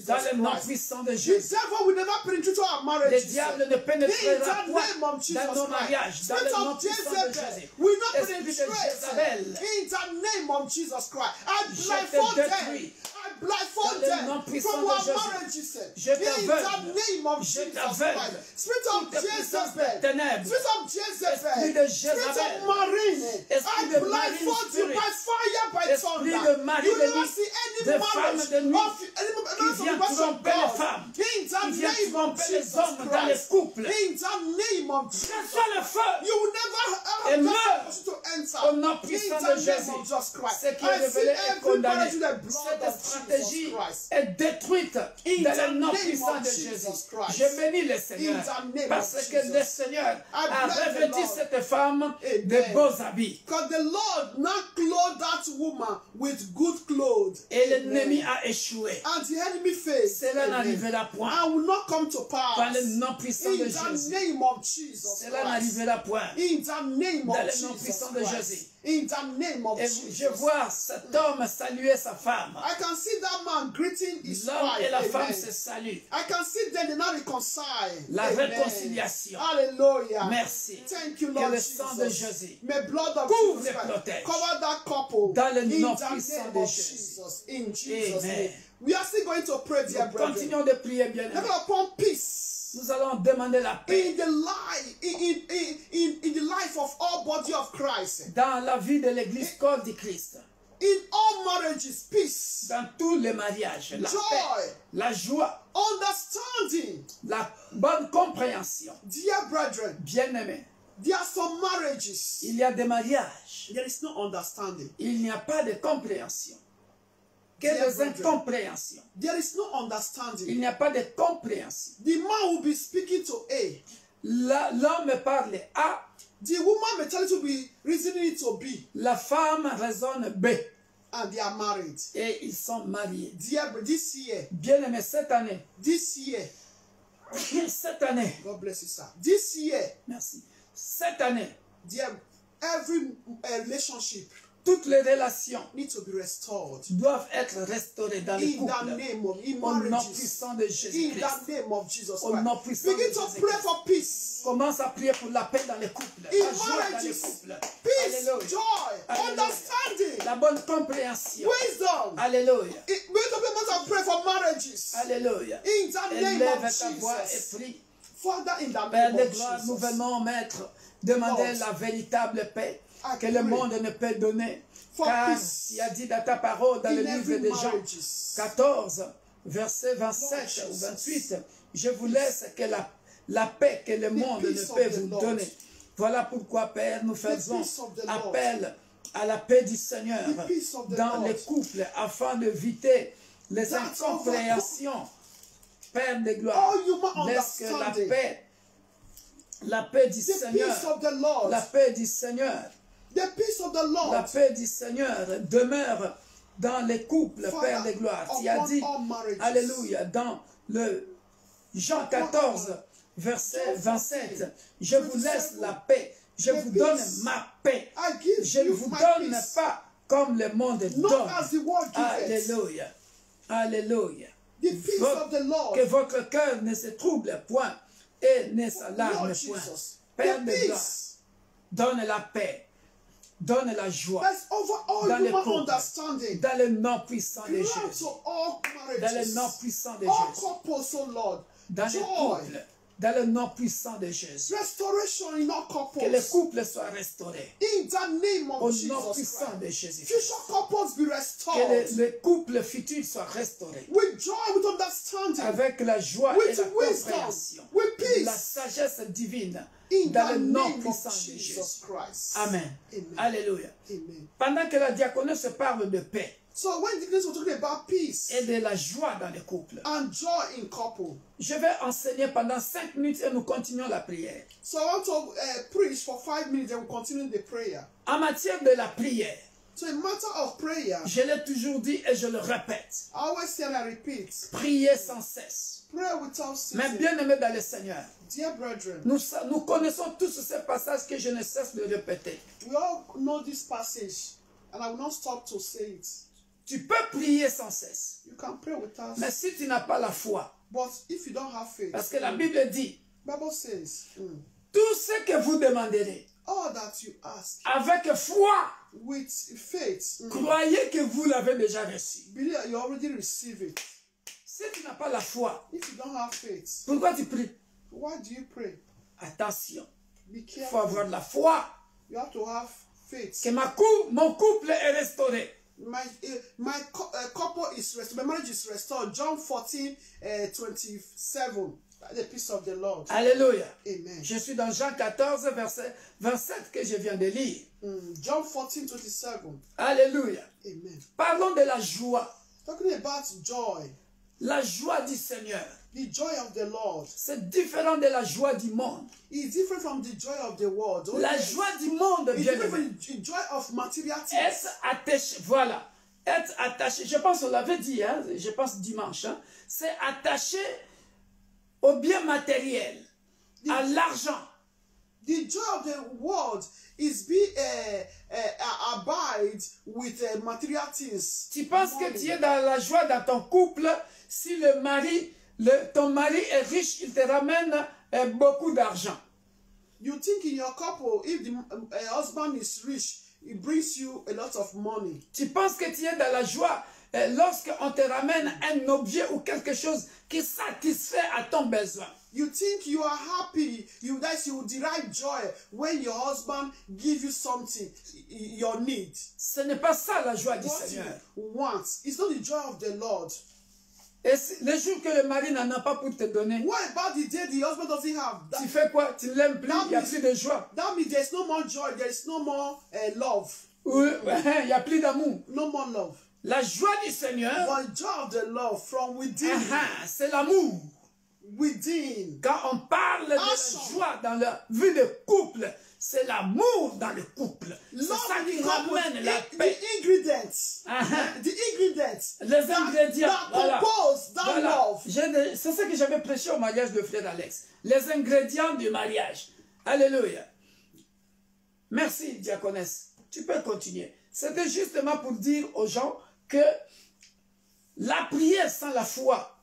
Dans le nom puissant de Jésus. Le diable ne pénétrera point dans nos mariages, dans le nom puissant de Jésus. Esprit de Jézabel, je te détruis. Dans le nom puissant de Jésus, je t'aveugle, toute puissance des ténèbres, esprit de Jézabel, esprit de marine spirituelle, esprit de marine de femmes de nuit, qui vient tromper les femmes, qui vient tromper les hommes dans les couples. Reçois le feu et meurs au nom puissant de Jésus. Ce qui est révélé est condamné. Cette stratégie est détruite dans le nom puissant de Jésus. Je bénis le Seigneur parce que le Seigneur a revêtu cette femme de beaux habits. Et l'ennemi a échoué. Cela n'arrivera point. Dans le nom puissant de Jésus. Cela n'arrivera point. Dans le nom puissant de Jésus. Et je vois cet homme saluer sa femme. L'homme et la femme se saluent. La réconciliation. Merci. Que le sang de Jésus couvre et protège. Dans le nom puissant de Jésus. Amen. Nous continuons de prier, bien aimé. Nous allons demander la paix. Dans la vie de l'église corps du Christ. Dans tous les mariages, la paix, la joie, la bonne compréhension. Bien-aimés, il y a des mariages. Il n'y a pas de compréhension. Que des incompréhensions. Il n'y a pas de compréhension. L'homme parle A. La femme raisonne B. Et ils sont mariés. Bien aimé, cette année. Cette année. God bless you, sir. This year. Merci. Cette année. Every relationship. Toutes les relations doivent être restaurées dans le couple. Au nom puissant de Jésus-Christ. Au nom puissant de Jésus-Christ. Commence à prier pour la paix dans les couples. La joie dans les couples. Peace, joy, understanding. La bonne compréhension. Wisdom. Alléluia. Alléluia. Élève ta voix et prie. Père de gloire, nous venons, Maître, demander la véritable paix que le monde ne peut donner. Car il a dit dans ta parole, dans le livre de Jean 14, verset 27 ou 28, je vous laisse que la paix que le monde ne peut vous donner. Voilà pourquoi, Père, nous faisons appel à la paix du Seigneur dans les couples afin d'éviter les incompréhensions. Père de gloire, laisse que la paix du Seigneur, la paix du Seigneur, la paix du Seigneur demeure dans les couples, Père de gloire. Tu as dit, alléluia, dans le Jean 14, verset 27, je vous laisse la paix, je vous donne ma paix, je ne vous donne pas comme le monde donne. Alléluia, alléluia. Que votre cœur ne se trouble point et ne s'alarme point. Père de gloire, donne la paix, donne la joie dans les couples, dans le nom puissant de Jésus, dans le nom puissant de Jésus, dans les couples, Dans le nom puissant de Jésus. Restoration in all couples. Que les couples soient restaurés. In the name of Au Jesus nom puissant Christ. de Jésus. Future couples be Que restored. les couples futurs soient restaurés. With joy, with understanding. Avec la joie With et la wisdom. compréhension. With peace. La sagesse divine. In Dans the le nom name puissant of de Jésus. Jesus Christ. Amen. Amen. Alléluia. Amen. Pendant que la diaconesse se parle de paix So when the were talking about peace et de la joie dans les couples, and joy in couple, je vais enseigner pendant 5 minutes et nous continuons la prière. so I want to preach for 5 minutes and we'll continue the prayer. En matière de la prière, So in matter of prayer, je l'ai toujours dit et je le répète, I always say and I repeat, priez sans cesse. pray without Mais ceasing. bien aimés dans le Seigneur, Dear brethren, nous connaissons tous ces passages que je ne cesse de répéter. we all know this passage and I will not stop to say it. Tu peux prier sans cesse, You can pray without mais si tu n'as pas la foi, but if you don't have faith, parce que la Bible dit, Bible says, tout ce que vous demanderez, all that you ask avec foi, with faith, croyez que vous l'avez déjà reçu. believe that you already receive it. Si tu n'as pas la foi, If you don't have faith, pourquoi tu pries? why do you pray? Attention, Be il faut careful. avoir la foi You have to have faith. que mon couple est restauré. My couple is restored. My marriage is restored. John 14, 27. The peace of the Lord. Alléluia. Amen. Je suis dans Jean 14, verset 27 que je viens de lire. John 14, 27. Alléluia. Amen. Parlons de la joie. Talking about joy. La joie du Seigneur. The joy of the Lord C'est différent de la joie du monde. is different from the joy of the world. Oh, La yes. joie du monde, It's bien different aimé. from the joy of material things. Être attaché, voilà. Être attaché, je pense, on l'avait dit, hein, je pense dimanche, hein, c'est attaché au bien matériel, à l'argent. The joy of the world is abide with material things. Tu penses que tu es dans la joie dans ton couple si ton mari est riche, il te ramène beaucoup d'argent. You think in your couple, if the husband is rich, it brings you a lot of money. Tu penses que tu es dans la joie lorsqu'on te ramène un objet ou quelque chose qui satisfait à ton besoin. You think you are happy, you derive joy when your husband gives you something, your need. Ce n'est pas ça la joie du What Seigneur. you want, it's not the joy of the Lord. Et le jour que le mari n'en a pas pour te donner, What about the day the husband doesn't have? tu fais quoi? Tu ne l'aimes plus, il n'y a plus de joie. That means there's no more joy, there is no more love. Il n'y a plus d'amour. No more love. La joie du Seigneur, The joy of the Lord from within. c'est l'amour. Within. Quand on parle de la joie dans la vie de couple, c'est l'amour dans le couple. C'est ça qui ramène la paix. The ingredients. The ingredients. Les ingrédients. That compose that love. C'est ce que j'avais prêché au mariage de frère Alex. Les ingrédients du mariage. Alléluia. Merci, diaconesse. Tu peux continuer. C'était justement pour dire aux gens que la prière sans la foi,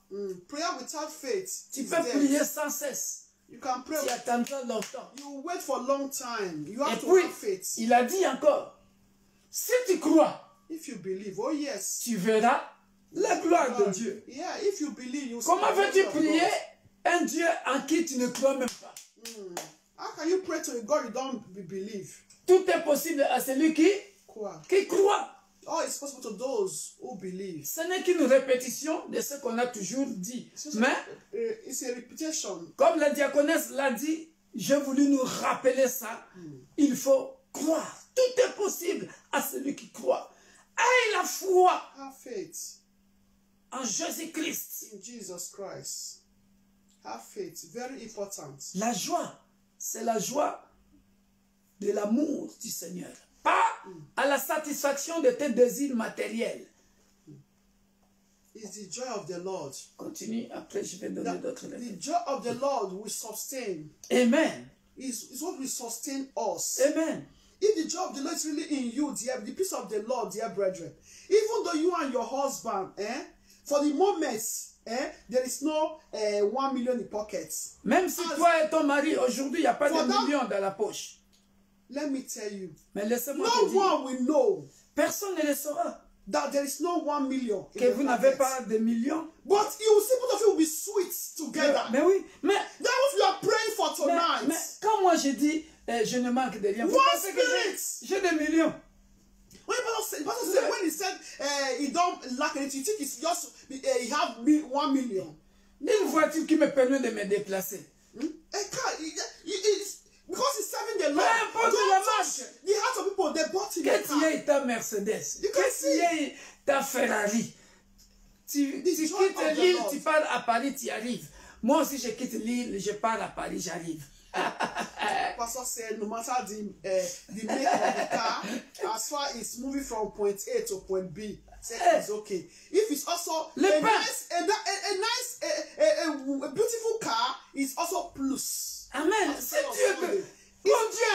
prayer without faith, tu peux prier sans cesse. You can pray. Tu attendras longtemps. You wait for a long time. You have Et to puis, have faith. il a dit encore, si tu crois, If you believe, oh yes. tu verras la gloire de Dieu. Yeah, if you believe, you. Comment veux-tu prier un Dieu en qui tu ne crois même pas? How can you pray to a God you don't believe? Tout est possible à celui qui croit. Oh, it's possible to those who believe. Ce n'est qu'une répétition de ce qu'on a toujours dit. Mais, it's a repetition. Comme la diaconesse l'a dit, j'ai voulu nous rappeler ça. Il faut croire. Tout est possible à celui qui croit. Aie la foi Have faith en Jésus-Christ. in Jesus Christ. Have faith. Very important. La joie, c'est la joie de l'amour du Seigneur. Pas à la satisfaction de tes désirs matériels. It's the joy of the Lord. Continue, après je vais donner d'autres lettres. The joy of the Lord will sustain. Amen. It's what will sustain us. Amen. If the joy of the Lord is really in you, the peace of the Lord, dear brethren, even though you and your husband, for the moment, there is no 1 million in pockets. Même si toi et ton mari, aujourd'hui, il n'y a pas de millions dans la poche. Let me tell you. Mais laissez-moi te dire. No one will know. Personne ne le saura. that there is no 1 million. Que vous n'avez pas de millions. But you will see both of you will be sweet together. Mais oui, mais that's what we are praying for tonight. Mais quand moi je dis je ne manque de rien, vous pensez que j'ai des millions. When he said he don't lack anything, you think it's just he have 1 million. Une voiture qui me permet de me déplacer. A car, because he's serving the Lord. Peu importe la marque. The heart of people, they bought him a car. Que tu aies ta Mercedes, que tu aies ta Ferrari, tu quittes l'île, tu pars à Paris, tu y arrives. Moi aussi, je quitte l'île, je pars à Paris, j'arrive. Pastor said, no matter the make of the car, as far as it's moving from point A to point B, it's okay. If it's also a beautiful car, it's also plus. Amen. C'est Dieu que mon Dieu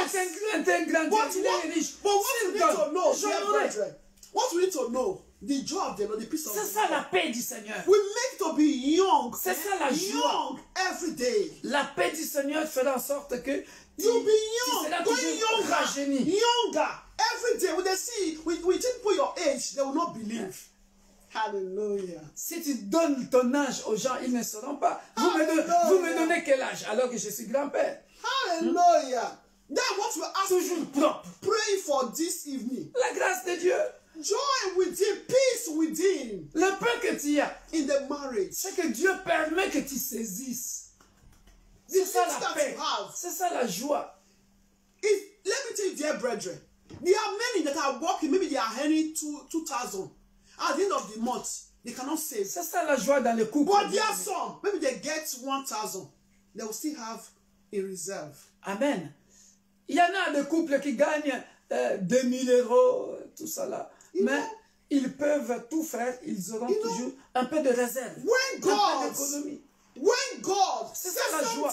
est un grand Dieu, il est riche. But what we need to know, dear brethren, what we need to know, the joy of the Lord, the peace of the Lord. C'est ça la paix du Seigneur. We make to be young. C'est ça la joie. Every day. La paix du Seigneur fera en sorte que you'll be young, going younger. Every day when they see, when you put your age, they will not believe. Hallelujah. Si tu donnes ton âge aux gens, ils ne sauront pas. Vous me donnez quel âge alors que je suis grand-père? Hallelujah. Then what we ask toujours propre. Pray for this evening. La grâce de Dieu. Joy within, peace within. Le peu que tu as in the marriage. C'est que Dieu permet que tu saisisses. C'est ça la paix. C'est ça la joie. Let me tell you, dear brethren, there are many that are working, maybe they are earning 2,000. At the end of the month, they cannot save. C'est ça la joie dans le couple. But there are some, maybe they get 1,000. They will still have a reserve. Amen. Il y en a des couples qui gagnent 2 000 €, tout ça là. Mais ils peuvent tout faire, ils auront toujours un peu de réserve. When God, un peu d'économie. When God c'est ça la joie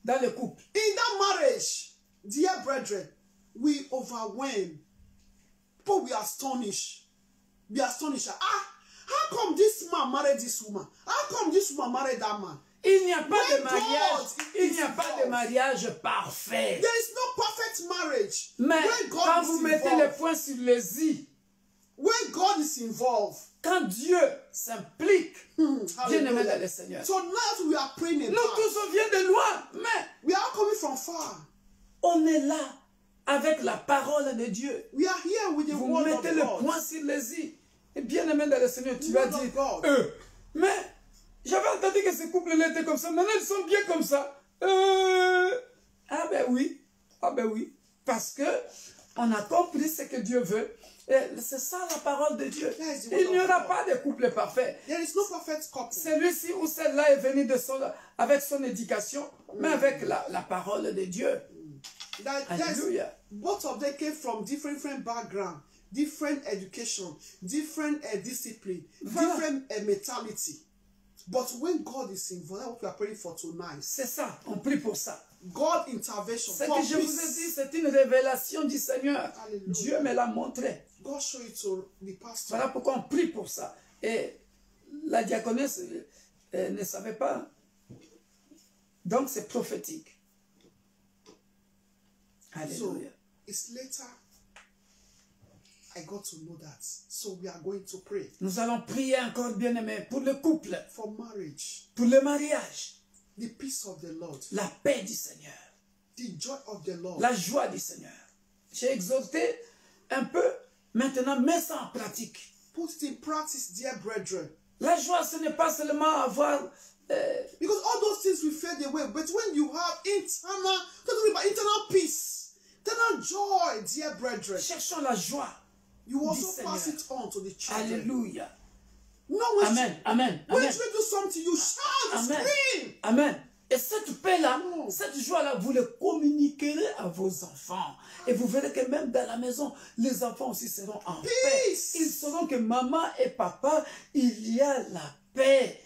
dans le couple. In that marriage, dear brethren, we overwhelm. But we are astonished. We are astonished. How come this man married this woman? How come this woman married that man? Il n'y a pas de mariage. Il n'y a pas de mariage parfait. There is no perfect marriage. Mais quand vous mettez les points sur les i, when God is involved, quand Dieu s'implique, bien-aimé dans le Seigneur. So now we are praying about. Nous tous on vient de loin, mais we are coming from far. On est là avec la parole de Dieu. We are here with the vous word mettez of le God. Point sur les i. Et bien-aimé dans le Seigneur, tu vas dire, mais j'avais entendu que ces couples étaient comme ça, maintenant ils sont bien comme ça. Ah ben oui, parce que on a compris ce que Dieu veut. C'est ça la parole de Dieu. Il n'y aura pas de couple parfait. Celui-ci ou celle-là est venu avec son éducation, mais avec la parole de Dieu. Alléluia. Both of them came from different backgrounds, different education, different discipline, different mentality. But when God is involved, that's what we are praying for tonight. C'est ça, on prie pour ça. God intervention. Ce que je vous ai dit, c'est une révélation du Seigneur. Hallelujah. Dieu me l'a montré. God show it to the pastor. Voilà pourquoi on prie pour ça. Et la diaconesse ne savait pas. Donc c'est prophétique. Alléluia. So, it's later I got to know that. So we are going to pray. Nous allons prier encore, bien-aimés, pour le couple. For marriage. Pour le mariage. The peace of the Lord. La paix du Seigneur. The joy of the Lord. La joie du Seigneur. J'ai exhorté un peu, maintenant, mets ça en pratique. Put it in practice, dear brethren. La joie, ce n'est pas seulement avoir... because all those things will fade away. But when you have internal peace, internal joy, dear brethren. Cherchons la joie. You also pass it on to the children. Alléluia. No, Amen. When you do something, you shout, scream. Amen. Et cette paix-là, cette joie-là, vous le communiquerez à vos enfants. Et vous verrez que même dans la maison, les enfants aussi seront en paix. Ils sauront que maman et papa, il y a la paix.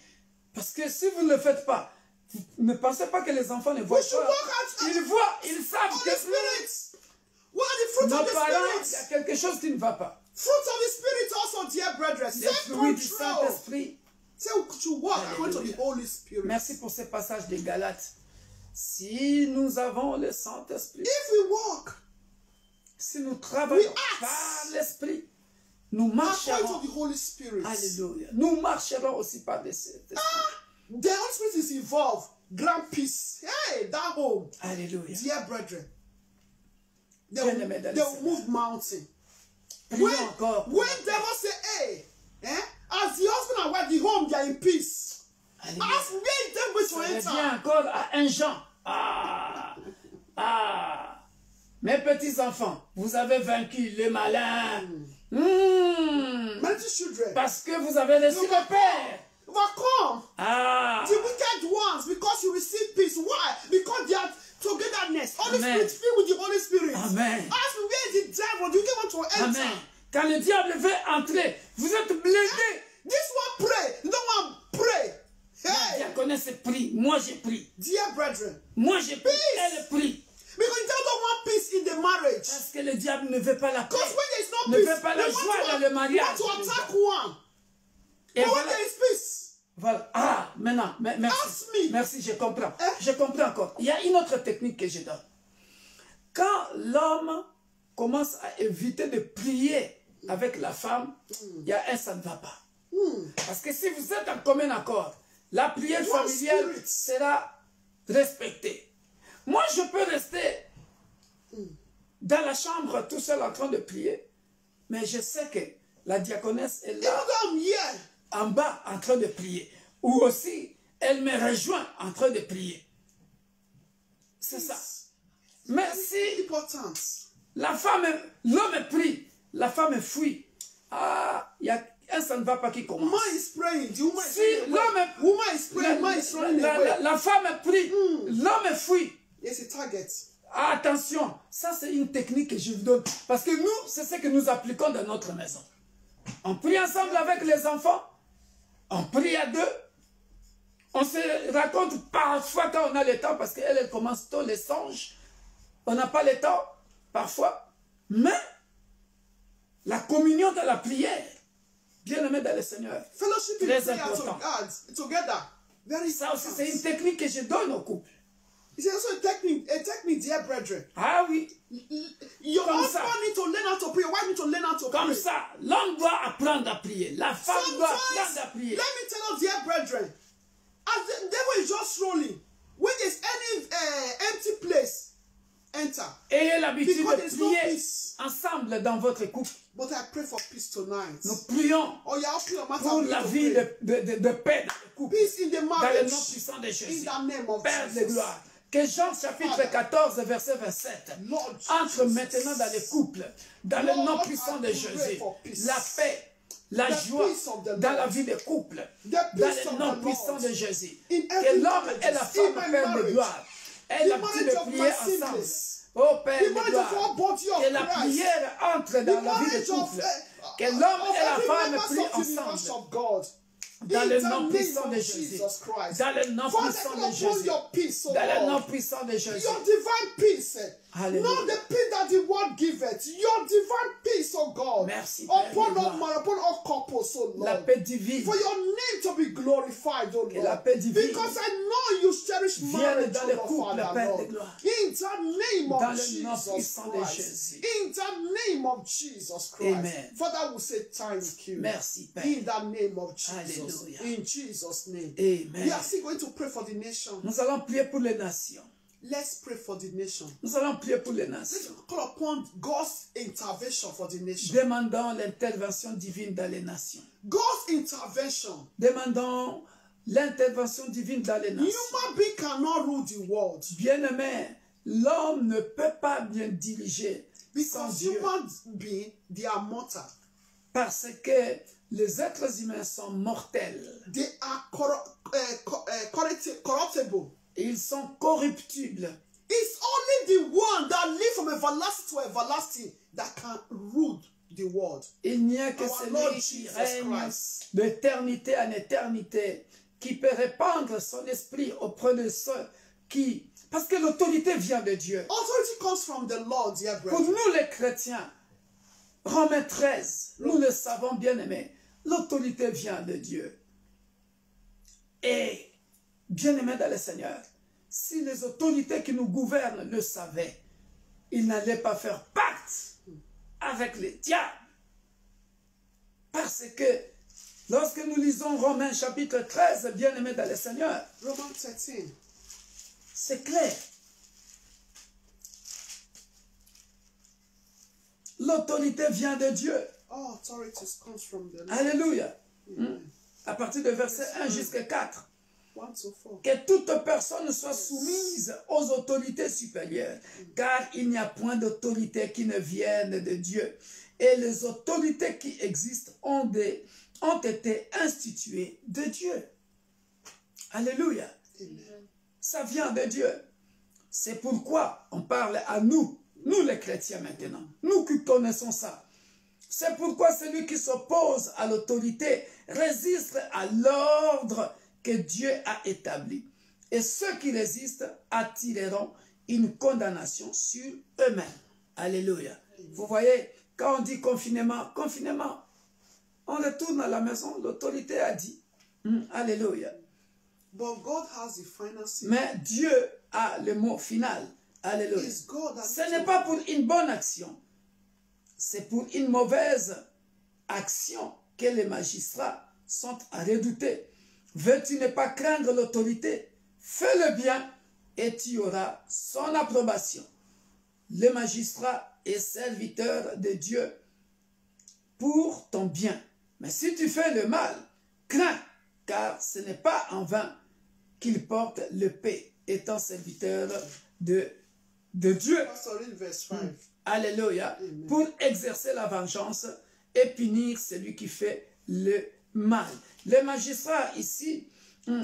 Parce que si vous ne le faites pas, vous ne pensez pas que les enfants ne voient pas. Ils voient, ils savent que nos parents, il y a quelque chose qui ne va pas. Fruit of the Spirit also, dear brethren. Self-control. Merci pour ce passage des Galates. Si nous avons le Saint-Esprit, si nous travaillons par l'Esprit, nous according marcherons. to the Holy Spirit. Alléluia. Nous marcherons aussi par des The Holy Spirit is involved. Grant peace. Hey, that home. Alléluia. Dear brethren, they will move mountain. When devil say, hey, as the husband and wife, the home, they are in peace. Alléluia. As men, devil to enter. Ça revient encore à 1 Jean. Mes petits enfants, vous avez vaincu le malin. Parce que vous avez laissé le Père. Overcome the wicked ones because you receive peace. Why? Because they are togetherness. Holy Spirit filled with the Holy Spirit. Amen. Ask me where is the devil? Do you want to enter? Amen. Quand le diable veut entrer, vous êtes blindés. This one pray. You don't want to pray. Hey. La diaconesse prie. Moi j'ai pris. Dear brethren. Moi j'ai pris. Elle prie. Because the devil don't want peace in the marriage. Parce que le diable ne veut pas la paix. Because when there is no ne peace, veut pas la joie dans le mariage. They want to attack one. Et but voilà. when there is peace. Voilà. Maintenant, merci. Merci, je comprends. Je comprends encore. Il y a une autre technique que je donne. Quand l'homme commence à éviter de prier avec la femme, il y a ça ne va pas. Parce que si vous êtes en commun accord, la prière familiale sera respectée. Moi, je peux rester dans la chambre tout seul en train de prier, mais je sais que la diaconesse est là, en bas, en train de prier. Ou aussi, elle me rejoint en train de prier. C'est ça. Mais si la femme, l'homme prie, la femme fuit, il y a ça ne va pas qui commence. Si la femme prie, l'homme fuit. Attention, ça c'est une technique que je vous donne. Parce que nous, c'est ce que nous appliquons dans notre maison. On prie ensemble avec les enfants, on prie à deux, on se raconte parfois quand on a le temps, parce qu'elle commence tôt les songes, on n'a pas le temps, parfois, mais la communion de la prière, bien-aimé dans le Seigneur, très important. Ça aussi c'est une technique que je donne au couple. It's also a technique, dear brethren. Ah oui. Your husband need to learn how to pray. Your wife need to learn how to pray. Comme ça, l'homme doit apprendre à prier. La femme doit apprendre à prier. Let me tell you, dear brethren, as the devil is just rolling, when there's any empty place, enter. Ayez l'habitude de prier ensemble dans votre couple. But I pray for peace tonight. Nous prions pour la vie de paix dans le couple. Peace in the marriage. Dans le nom puissant de Jésus. In the name of Père Jesus. de gloire. Que Jean chapitre 14, verset 27 entre maintenant dans les couples, dans le nom puissant de Jésus. La paix, la joie dans la vie des couples, dans le nom puissant de Jésus. Que l'homme et la femme, Père de gloire, aient l'habitude de prier ensemble. Oh Père de gloire, que la prière entre dans la vie des couples. Que l'homme et la femme prient ensemble. Dans le nom puissant de Jésus. Dans le nom puissant de Jésus. Dans le nom puissant de Jésus. Your divine peace. Hallelujah. Not the peace that the world giveth. Your divine peace, oh God. Merci. Upon all couples, oh Lord. La paix divine. For your name to be glorified, oh Lord. Que la paix divine. Because I know you cherish marriage, dans le oh couple, Father, Père Lord. de gloire. In the name of dans le Jesus nom puissant de Christ. Jésus. In the name of Jesus Christ. Amen. Father, we say thank you. Merci, Père. In the name of Jesus. Hallelujah. In Jesus' name. Amen. We are still going to pray for the nation. Nous allons prier pour les nations. Let's pray for the nation. Nous allons prier pour les Let's nations. call upon God's intervention for the nation. Demandons l'intervention divine dans les nations. God's intervention. Demandons l'intervention divine dans les nations. Human being cannot rule the world. Bien-aimé, l'homme ne peut pas bien diriger sans Because Dieu. human beings, they are mortal. Parce que les êtres humains sont mortels. They are corruptible. Ils sont corruptibles. It's only the one that lives from everlasting to everlasting that can rule the world. Il n'y a que Our Lord celui qui Jesus règne Christ. d'éternité en éternité, qui peut répandre son esprit auprès de ceux qui... Parce que l'autorité vient de Dieu. Authority comes from the Lord, dear Pour brethren. nous les chrétiens, Romains 13, nous le savons bien aimés, l'autorité vient de Dieu. Et, bien aimés dans le Seigneur, si les autorités qui nous gouvernent le savaient, ils n'allaient pas faire pacte avec les diables. Parce que lorsque nous lisons Romains chapitre 13, bien-aimés dans le Seigneur, Romans 13, c'est clair. L'autorité vient de Dieu. all authorities comes from the Lord. Alléluia. À partir de verset 1 jusqu'à 4. 1 to 4. Que toute personne soit soumise aux autorités supérieures, car il n'y a point d'autorité qui ne vienne de Dieu. Et les autorités qui existent ont été instituées de Dieu. Alléluia. Amen. Ça vient de Dieu. C'est pourquoi on parle à nous, nous les chrétiens maintenant, nous qui connaissons ça. C'est pourquoi celui qui s'oppose à l'autorité résiste à l'ordre que Dieu a établi. Et ceux qui résistent attireront une condamnation sur eux-mêmes. Alléluia. Vous voyez, quand on dit confinement, on retourne à la maison, l'autorité a dit. Alléluia. But God has the final say. Mais Dieu a le mot final. Alléluia. It's God that Ce n'est pas pour une bonne action. C'est pour une mauvaise action que les magistrats sont à redouter. Veux-tu ne pas craindre l'autorité? Fais le bien et tu auras son approbation. Le magistrat est serviteur de Dieu pour ton bien. Mais si tu fais le mal, crains, car ce n'est pas en vain qu'il porte l'épée, étant serviteur de Dieu. Pastor, read verse 5. Alléluia. Amen. Pour exercer la vengeance et punir celui qui fait le mal. Les magistrats ici,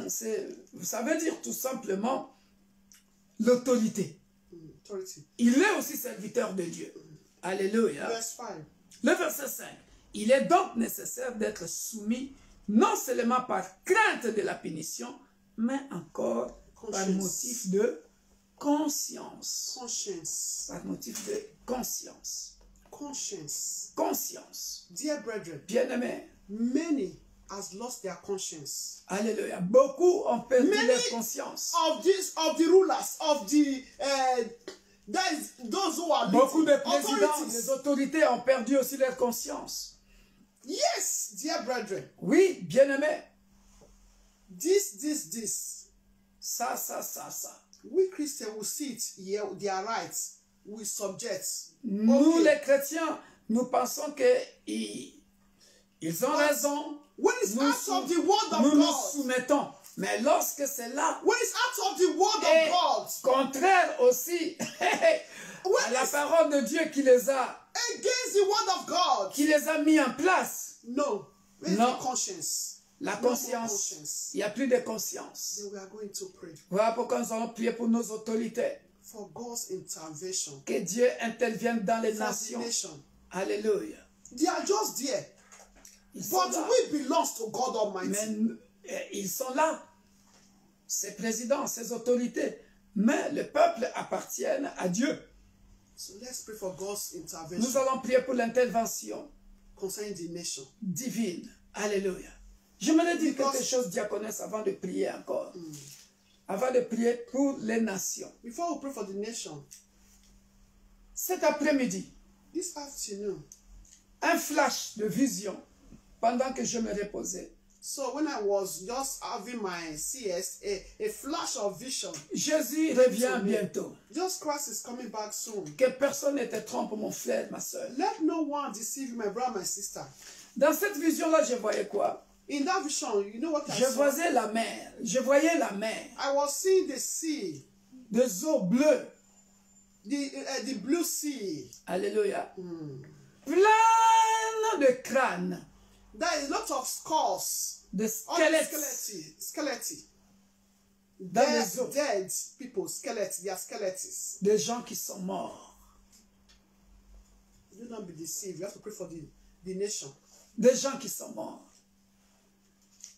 ça veut dire tout simplement l'autorité. Authority. Il est aussi serviteur de Dieu. Alléluia. Verse 5. Le verset 5. Il est donc nécessaire d'être soumis non seulement par crainte de la punition, mais encore par motif de conscience. Conscience. Par motif de conscience. Conscience. Conscience. Dear brethren, Bien-aimés. many has lost their conscience. Alléluia. Beaucoup ont perdu Many leur conscience. of the rulers, of the those who are Beaucoup de leading, présidents, authorities. les autorités ont perdu aussi leur conscience. Yes, dear brethren, Oui, bien-aimés. this. Ça. We Christians will sit here, their rights, we subject. Nous, Okay. les chrétiens, nous pensons qu'ils ont raison. When it's Nous, out of the word of nous nous God, soumettons. Mais lorsque c'est là, when it's out of the word et of God, contraire aussi à la parole de Dieu qui les a mis en place, no, where's Non. the conscience? la No more conscience, conscience. il n'y a plus de conscience. Then we are going to pray Voilà pourquoi nous allons prier pour nos autorités. for God's intervention. Que Dieu intervienne dans les For the nations. nation. Alléluia. They are just there. Ils sont But là. we belongs to God Almighty. Mais ils sont là. Ces présidents, ces autorités. Mais le peuple appartient à Dieu. So let's pray for God's Nous intervention allons prier pour l'intervention concerning the nation. divine. Alléluia. J'aimerais dire Because- quelque chose, diaconesse, avant de prier encore. Avant de prier pour les nations. Before we pray for the nation, Cet après-midi, this afternoon, un flash de vision pendant que je me reposais. so when I was just having my CS, a flash of vision, Jésus revient bientôt. just Christ is coming back soon. Que personne ne te trompe, mon frère, ma soeur. Let no one deceive you, my brother, my sister. Dans cette vision-là, je voyais quoi? In that vision, you know what I Je saw? voyais la mer. Je voyais la mer. I was seeing the sea, Des eaux bleues. the blue sea. Alléluia. Plein de crânes. There is a lot of skulls. De All squelettes. skeleton. Dans les eaux. Dead people, skeletons, they are skeletons. Des gens qui sont morts. Do not be deceived. You have to pray for the nation. Des gens qui sont morts.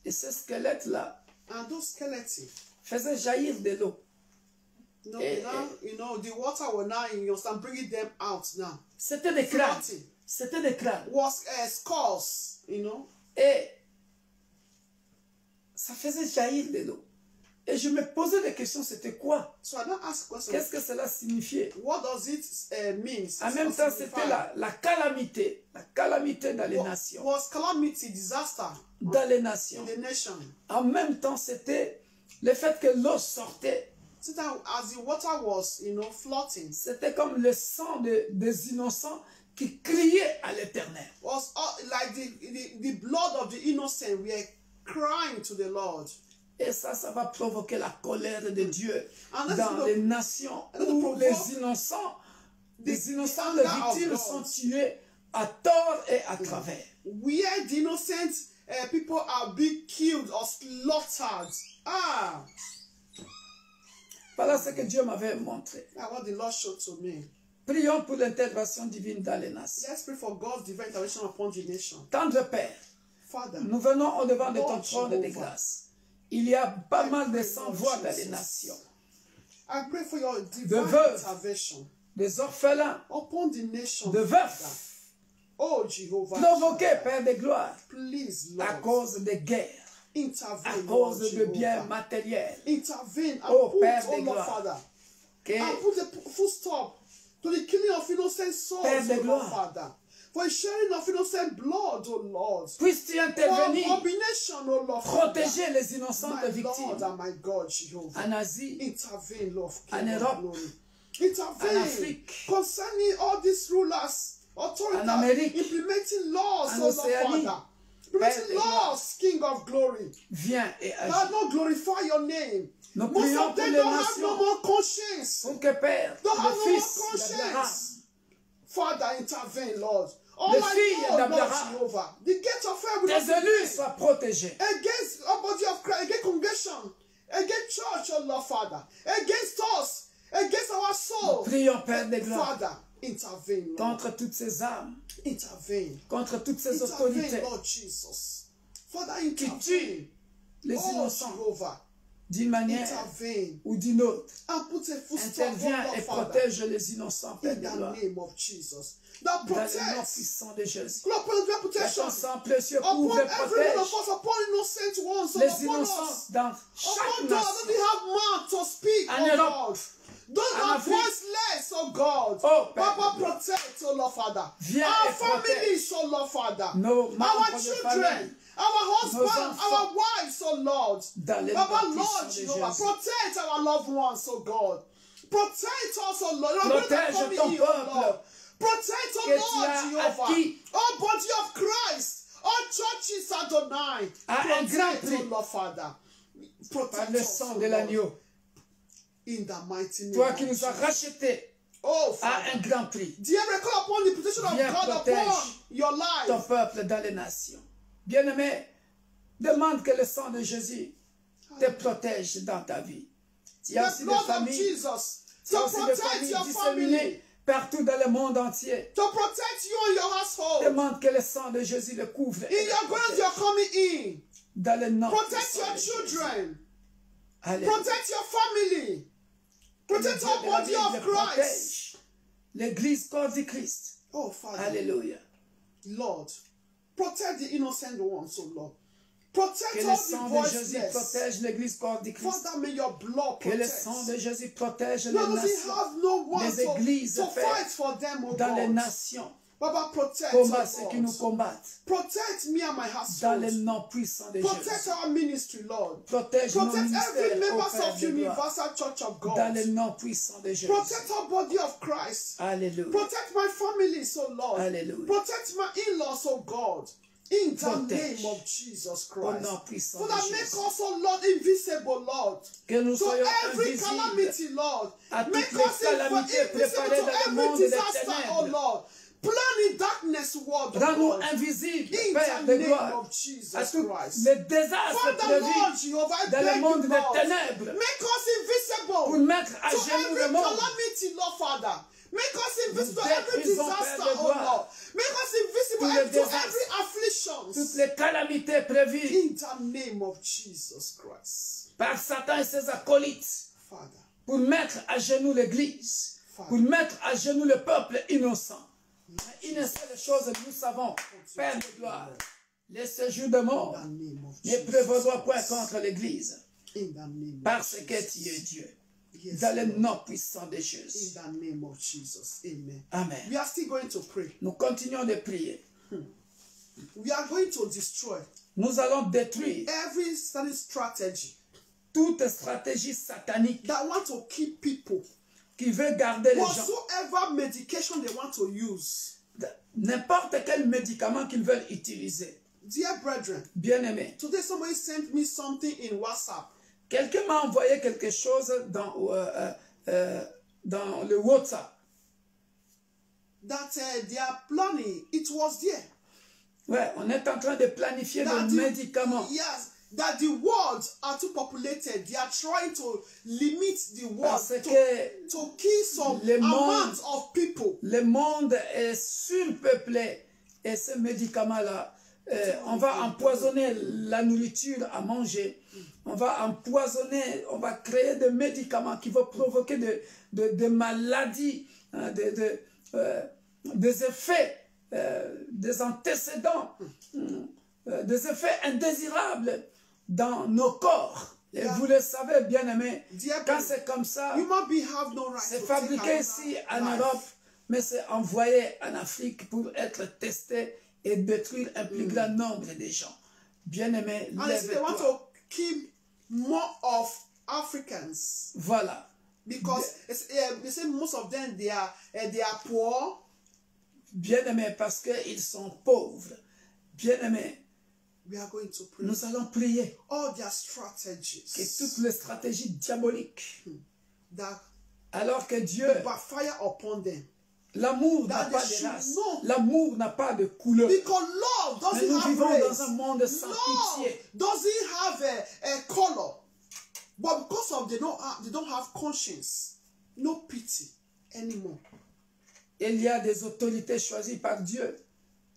Et ces squelettes-là And those skeletons, faisaient jaillir de l'eau. the water will now, you understand, bringing them out now. C'était des crânes. Floating. C'était des crânes. Was skulls, Et ça faisait jaillir de l'eau. Et je me posais des questions, c'était quoi? So I don't ask questions. Qu'est-ce que cela signifiait? What does it mean? En même temps, c'était la calamité dans les nations. Was calamity, disaster dans les nations. In the nation. En même temps, c'était le fait que l'eau sortait. As the water was, floating. C'était comme le sang des innocents qui criaient à l'Éternel. Was like the blood of the innocent were crying to the Lord. Et ça va provoquer la colère de Dieu dans les nations où les innocents, les victimes sont tués à tort et à travers. Where the innocent people are being killed or slaughtered. Voilà ce que Dieu m'avait montré. What the Lord showed to me. Prions pour l'intervention divine dans les nations. Let's pray for God's divine intervention upon the nation. Tendre Père, Father, nous venons au devant de ton trône de grâce. Il y a pas mal de sans-voix dans les nations. I pray for your divine de veuves, intervention des orphelins, upon the nation, de veufs, oh Jehovah, provoqués, Père de gloire, please, Lord, à cause des guerres, intervene, à cause Lord, de biens matériels. Intervene and oh put, Père de Lord, gloire, Father, que, and put the full stop to the killing of innocent souls, Père de Lord, gloire, Father. For the sharing of innocent blood, oh Lord. Puisses-tu intervenir, oh Lord, protéger les innocentes victimes Lord and my God, Jehovah. En Asie, intervene, Lord, en Europe, intervene en Afrique, concerning all these rulers, authorities, en Amérique, implementing laws, en oh Océanie, Lord, Father. Implementing laws, King of glory. Viens et agis. God, not glorify your name. Nous Most prions of pour them les don't have nations, no more conscience. pour que Père, Don't have le no more fils d'Abraham, conscience. Father, intervene, Lord. Oh les my filles God, Lord d'Abraham, Jehovah. The gates of hell will tes not élus prevail soient protégés. against a body of Christ, against congregation, against church, oh Lord, Father, against us, against our soul. Prions, Père de gloire, Father, intervene, Lord. contre toutes ces âmes, Intervene. contre toutes ces Intervene, autorités Lord Jesus. Father, qui intervene. tuent les Oh, innocents Jehovah. d'une manière Intervene. ou d'une autre. And put a full stop, Interviens Lord, et Father. protège les innocents, Père In de the gloire. name of Jesus. That Dans le nom protects. puissant de Jésus. Lord, put your Que protection ton sang précieux upon couvre et every one protège of us, upon innocent ones, les upon innocents us. dans Upon chaque those nation. that have mouth to speak, En oh Europe, God. Those en that are Afrique. voiceless, oh God. Oh, Père Papa, de gloire. protect, oh Lord Father. Viens Our et protège families, oh Lord Father. nos Our membres de children, famille, our husbands, enfants. our wives, oh Lord. dans le Papa, nom Lord puissant de Jehovah, Jésus. protect our loved ones, oh God. Protect us, oh Lord. Protège ton peuple. Protect, oh Que tu Lord as Jehovah. acquis. Oh body of Christ. All churches Adonai. À un grand Protect, prix. oh Lord Father. Par Protect le us, sang oh de Lord. l'agneau. In the mighty name Toi of qui nous as Jesus. rachetés Oh, à Father. un grand prix. Dear, I call upon the protection of Viens God protège upon your ton life. peuple dans les nations. Bien-aimé, demande que le sang de Jésus te protège dans ta vie. Il y a The aussi des blood of familles, Jesus il y a to aussi des protect familles your disséminées family. partout dans le monde entier. To protect you and your household. Demande que le sang de Jésus le couvre. In your going, you're coming in. Dans le nom Protect puissant your de Jésus. children. Alléluia. Protect your family. Que le Protect Dieu our de la body Bible of Christ. protège l'Église corps du Christ. Oh, Father. Alléluia. Lord, protect the innocent ones, oh Lord. Que Protect le all sang the de Jésus voiceless. protège l'Église corps du Christ. Father, may your blood Que le protect. sang de Jésus protège les Lord, does he nations. have no one Les églises, to Père, fight for them, oh Dans les God? nations. Baba, protect Combat us, ceux qui nous Lord. combattent. Protect me and my Dans le household. nom puissant de Protect Jésus. our ministry, Lord. Protège nos Protect every ministères, ô members Père of de gloire. Universal Church of Dans God. le nom puissant de Jésus. Protect our body of Christ. Alléluia. Protect my family, so Lord. Alléluia. Protect my in-laws, oh God. In the Protège. name of Jesus Au Christ. nom puissant For de that make Jésus. us, oh Lord, invisible, Lord. Que nous So soyons every invisibles calamity, Lord. à Make toutes les us calamités invisible préparées to dans le every monde des disaster, oh ténèbres. Lord. Plan in darkness, world, oh Rends-nous God. invisibles, In Père the de name gloire, of Jesus à tous Christ. les désastres Father, Lord prévus Jehovah, I dans le beg monde you, des Lord. ténèbres Make us invisible pour mettre à to genoux every le monde. calamity, Lord Father. Make us invisible to every détruisons, Père disaster, de oh gloire, Lord. Make us invisible tous les to désastres, every affliction. toutes les calamités prévues In the name of Jesus Christ. par Satan et ses acolytes Father, pour mettre à genoux l'Église, pour mettre à genoux le peuple innocent. Mais une seule chose, nous savons, Père de gloire, les séjours de mort in the name of ne Jesus. prévaudront point contre l'Église. Parce que tu es Dieu. Dans le nom puissant de Jésus. In the name of Jesus. Amen. Amen. We are still going to pray. Nous continuons de prier. We are going to destroy. Nous allons détruire every strategy. Toute stratégie satanique that want to keep people. Qui veut garder les gens. Whatsoever medication they want to use. N'importe quel médicament qu'ils veulent utiliser. Dear brethren. Bien-aimés. Today somebody sent me something in WhatsApp. Quelqu'un m'a envoyé quelque chose dans le WhatsApp. That they are planning. It was there. Ouais, on est en train de planifier des médicaments. Yes, that the worlds are too populated. They are trying to limit the world to kill some amount of people. Le monde est surpeuplé et ce médicament-là, on va empoisonner la nourriture à manger. On va empoisonner, on va créer des médicaments qui vont provoquer des maladies, des effets. Des antécédents, des effets indésirables dans nos corps. Et vous le savez, bien-aimés, quand c'est comme ça, c'est fabriqué ici en Europe, mais c'est envoyé en Afrique pour être testé et détruire un plus grand nombre de gens. Bien-aimés, lève-toi. More of Africans. Voilà. Because they say most of them they are poor. Bien-aimés, parce qu'ils sont pauvres. Bien-aimés, nous allons prier all their strategies. Que toutes les stratégies diaboliques, alors que Dieu, fire upon them. L'amour n'a pas de race, l'amour n'a pas de couleur. Mais nous vivons dans un monde sans pitié. Doesn't have a color, but because of they don't have conscience, no pity anymore. Il y a des autorités choisies par Dieu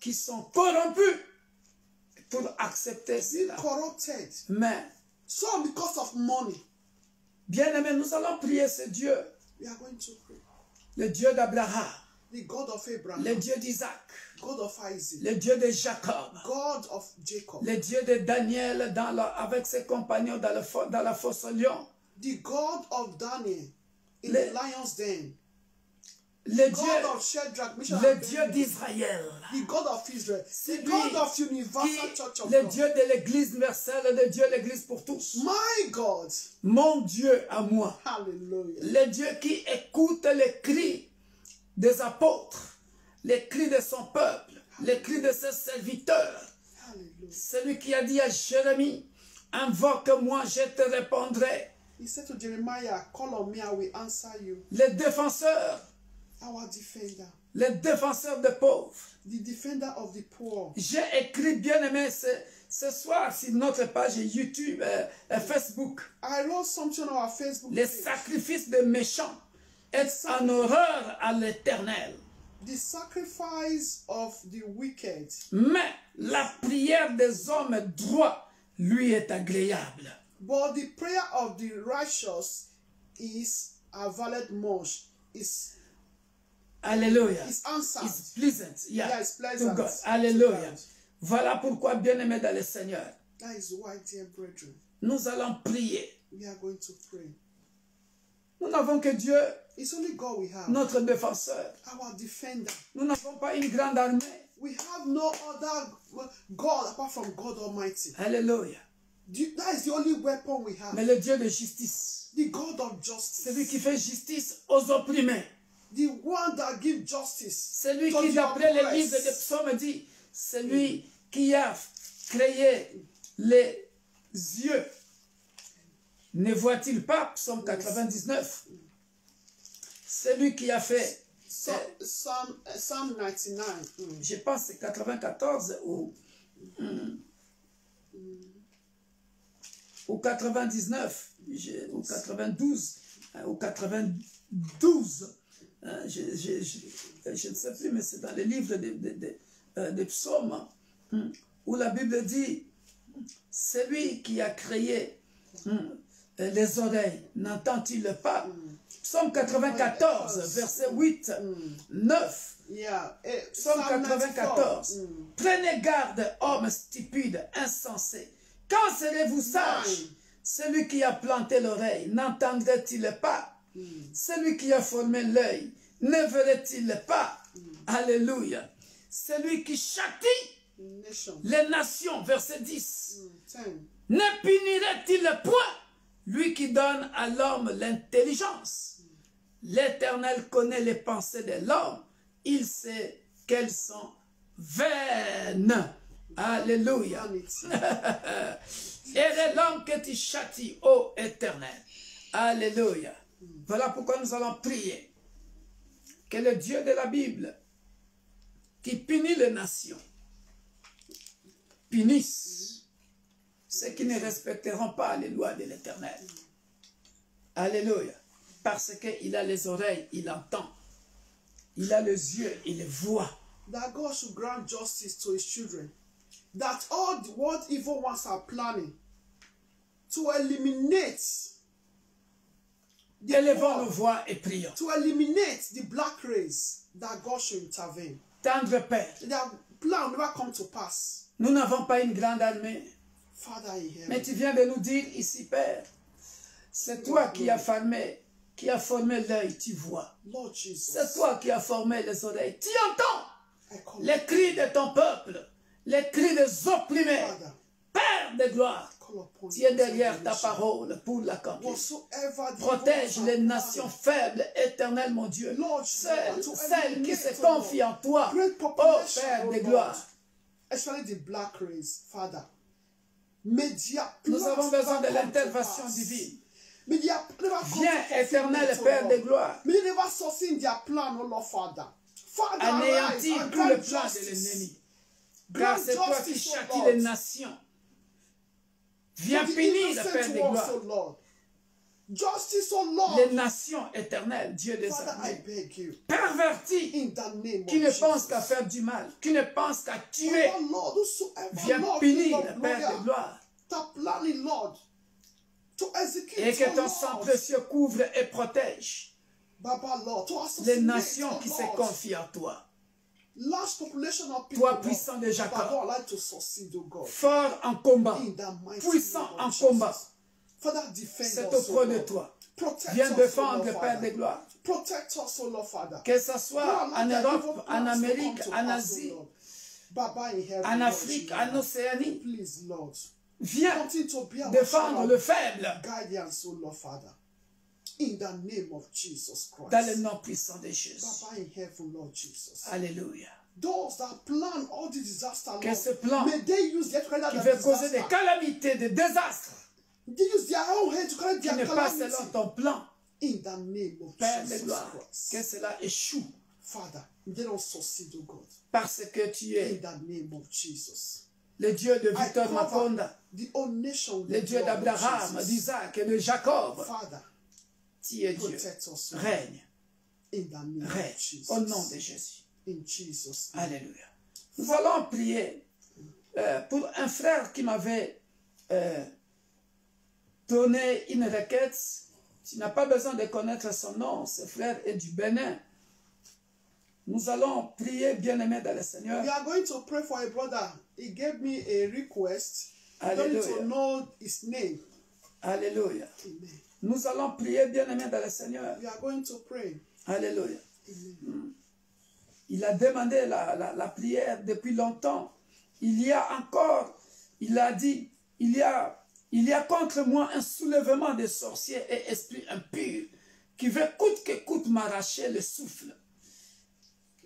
qui sont corrompues pour accepter cela. Mais, because of money. Bien-aimés, nous allons prier ce Dieu. We are going to pray. Le Dieu d'Abraham. The God of Abraham. Le Dieu d'Isaac. God of Isaac. Le Dieu de Jacob. God of Jacob. Le Dieu de Daniel avec ses compagnons dans la fosse au lion. The God of Daniel in the lion's den. Le Dieu d'Israël. The God of Israel. The God of Universal Church of le God. Dieu de l'Église universelle, le Dieu de l'Église pour tous. My God. Mon Dieu à moi. Hallelujah. Le Dieu qui écoute les cris des apôtres, les cris de son peuple, les cris de ses serviteurs. Hallelujah. Celui qui a dit à Jérémie, invoque-moi, je te répondrai. He said to Jeremiah, call on me, I will answer you. Les défenseurs. Our defender. Les défenseurs des pauvres. The defender of the poor. J'ai écrit, bien-aimé, ce soir sur notre page YouTube, Facebook. I wrote something on our Facebook Les page. sacrifices des méchants est en horreur à l'Éternel. The sacrifice of the wicked. Mais la prière des hommes droits lui est agréable. But the prayer of the righteous is availeth much. Alléluia. It's answered. It's pleasant. Yeah, it's pleasant. To God. Alléluia. Voilà pourquoi, bien-aimés dans le Seigneur, that is why, dear brethren, nous allons prier. We are going to pray. Nous n'avons que Dieu, it's only God we have. Notre défenseur. Our defender. Nous n'avons pas une grande armée. We have no other God apart from God Almighty. Alléluia. That is the only weapon we have. Mais le Dieu de justice. The God of justice. Celui qui fait justice aux opprimés. The one that gives justice. Celui qui, d'après le livre des psaumes, dit, celui qui a créé les yeux. Ne voit-il pas, psaume 99, celui qui a fait... Psalm 99. Je pense que c'est 94 ou 99, ou 92, ou 92. Je ne sais plus, mais c'est dans les livres des psaumes, où la Bible dit, celui qui a créé les oreilles, n'entend-il pas? Psaume 94, verset 8, 9. Psaume 94. Prenez garde, hommes stupides, insensés. Quand serez-vous sages? Celui qui a planté l'oreille, n'entendrait-il pas? Celui qui a formé l'œil, ne verrait-il pas? Alléluia. Celui qui châtie les nations, verset 10, ne punirait-il point? Lui qui donne à l'homme l'intelligence. L'Éternel connaît les pensées de l'homme. Il sait qu'elles sont vaines. Alléluia. Et est l'homme que tu châties, ô Éternel. Alléluia. Voilà pourquoi nous allons prier. Que le Dieu de la Bible, qui punit les nations, punisse ceux qui ne respecteront pas les lois de l'Éternel. Alléluia. Parce qu'il a les oreilles, il entend. Il a les yeux, il voit. That God should grant justice to his children. That all what evil ones are planning to eliminate élevons nos voix et prions. To eliminate the black race, that God should intervene. Tendre Père, their plan will never come to pass. Nous n'avons pas une grande armée. Father in heaven. Mais tu viens de nous dire ici, Père, c'est toi qui as formé l'œil, tu vois. C'est toi qui as formé les oreilles. Tu entends les cris de ton peuple, les cris des opprimés. Père de gloire, tu es derrière ta parole pour l'accomplir. Protège les nations faibles, éternel mon Dieu. Celles qui se confient en toi, ô Père de gloire. Especially the black race, Father. Nous avons besoin de l'intervention divine. Viens, éternel Père de gloire. Anéantir tout le plan de l'ennemi. Car c'est toi qui châties les nations. Viens punir, Père de gloire. Les nations éternelles, Dieu des armées, pervertis, qui ne pensent qu'à faire du mal, qui ne pensent qu'à tuer, viens punir, Père de gloire. Et que ton sang précieux couvre et protège les nations qui se confient en toi. Toi, puissant de Jacob, fort en combat, puissant en combat, c'est auprès de toi. Viens défendre, Père de gloire. Que ce soit en Europe, en Amérique, en Asie, en Afrique, en Océanie. Viens défendre le faible. Dans le nom puissant de Jésus. Alléluia. Que ce plan qui veut causer des calamités, des désastres, qui n'est pas selon ton plan, Père de gloire, que cela échoue. Parce que tu es le Dieu de Victor Makonda, le Dieu d'Abraham, d'Isaac et de Jacob. Tu es Dieu. Règne. Règne. Au nom de Jésus. Alléluia. Nous allons prier pour un frère qui m'avait donné une requête. Tu n'as pas besoin de connaître son nom. Ce frère est du Bénin. Nous allons prier, bien-aimé dans le Seigneur. We are going to pray for a brother. He gave me a request. I don't need to know his name. Alléluia. Amen. Nous allons prier, bien-aimé dans le Seigneur. We are going to pray. Alléluia. Amen. Il a demandé la prière depuis longtemps. Il y a encore, il a dit, il y a contre moi un soulèvement de sorciers et esprits impurs qui veut coûte que coûte m'arracher le souffle.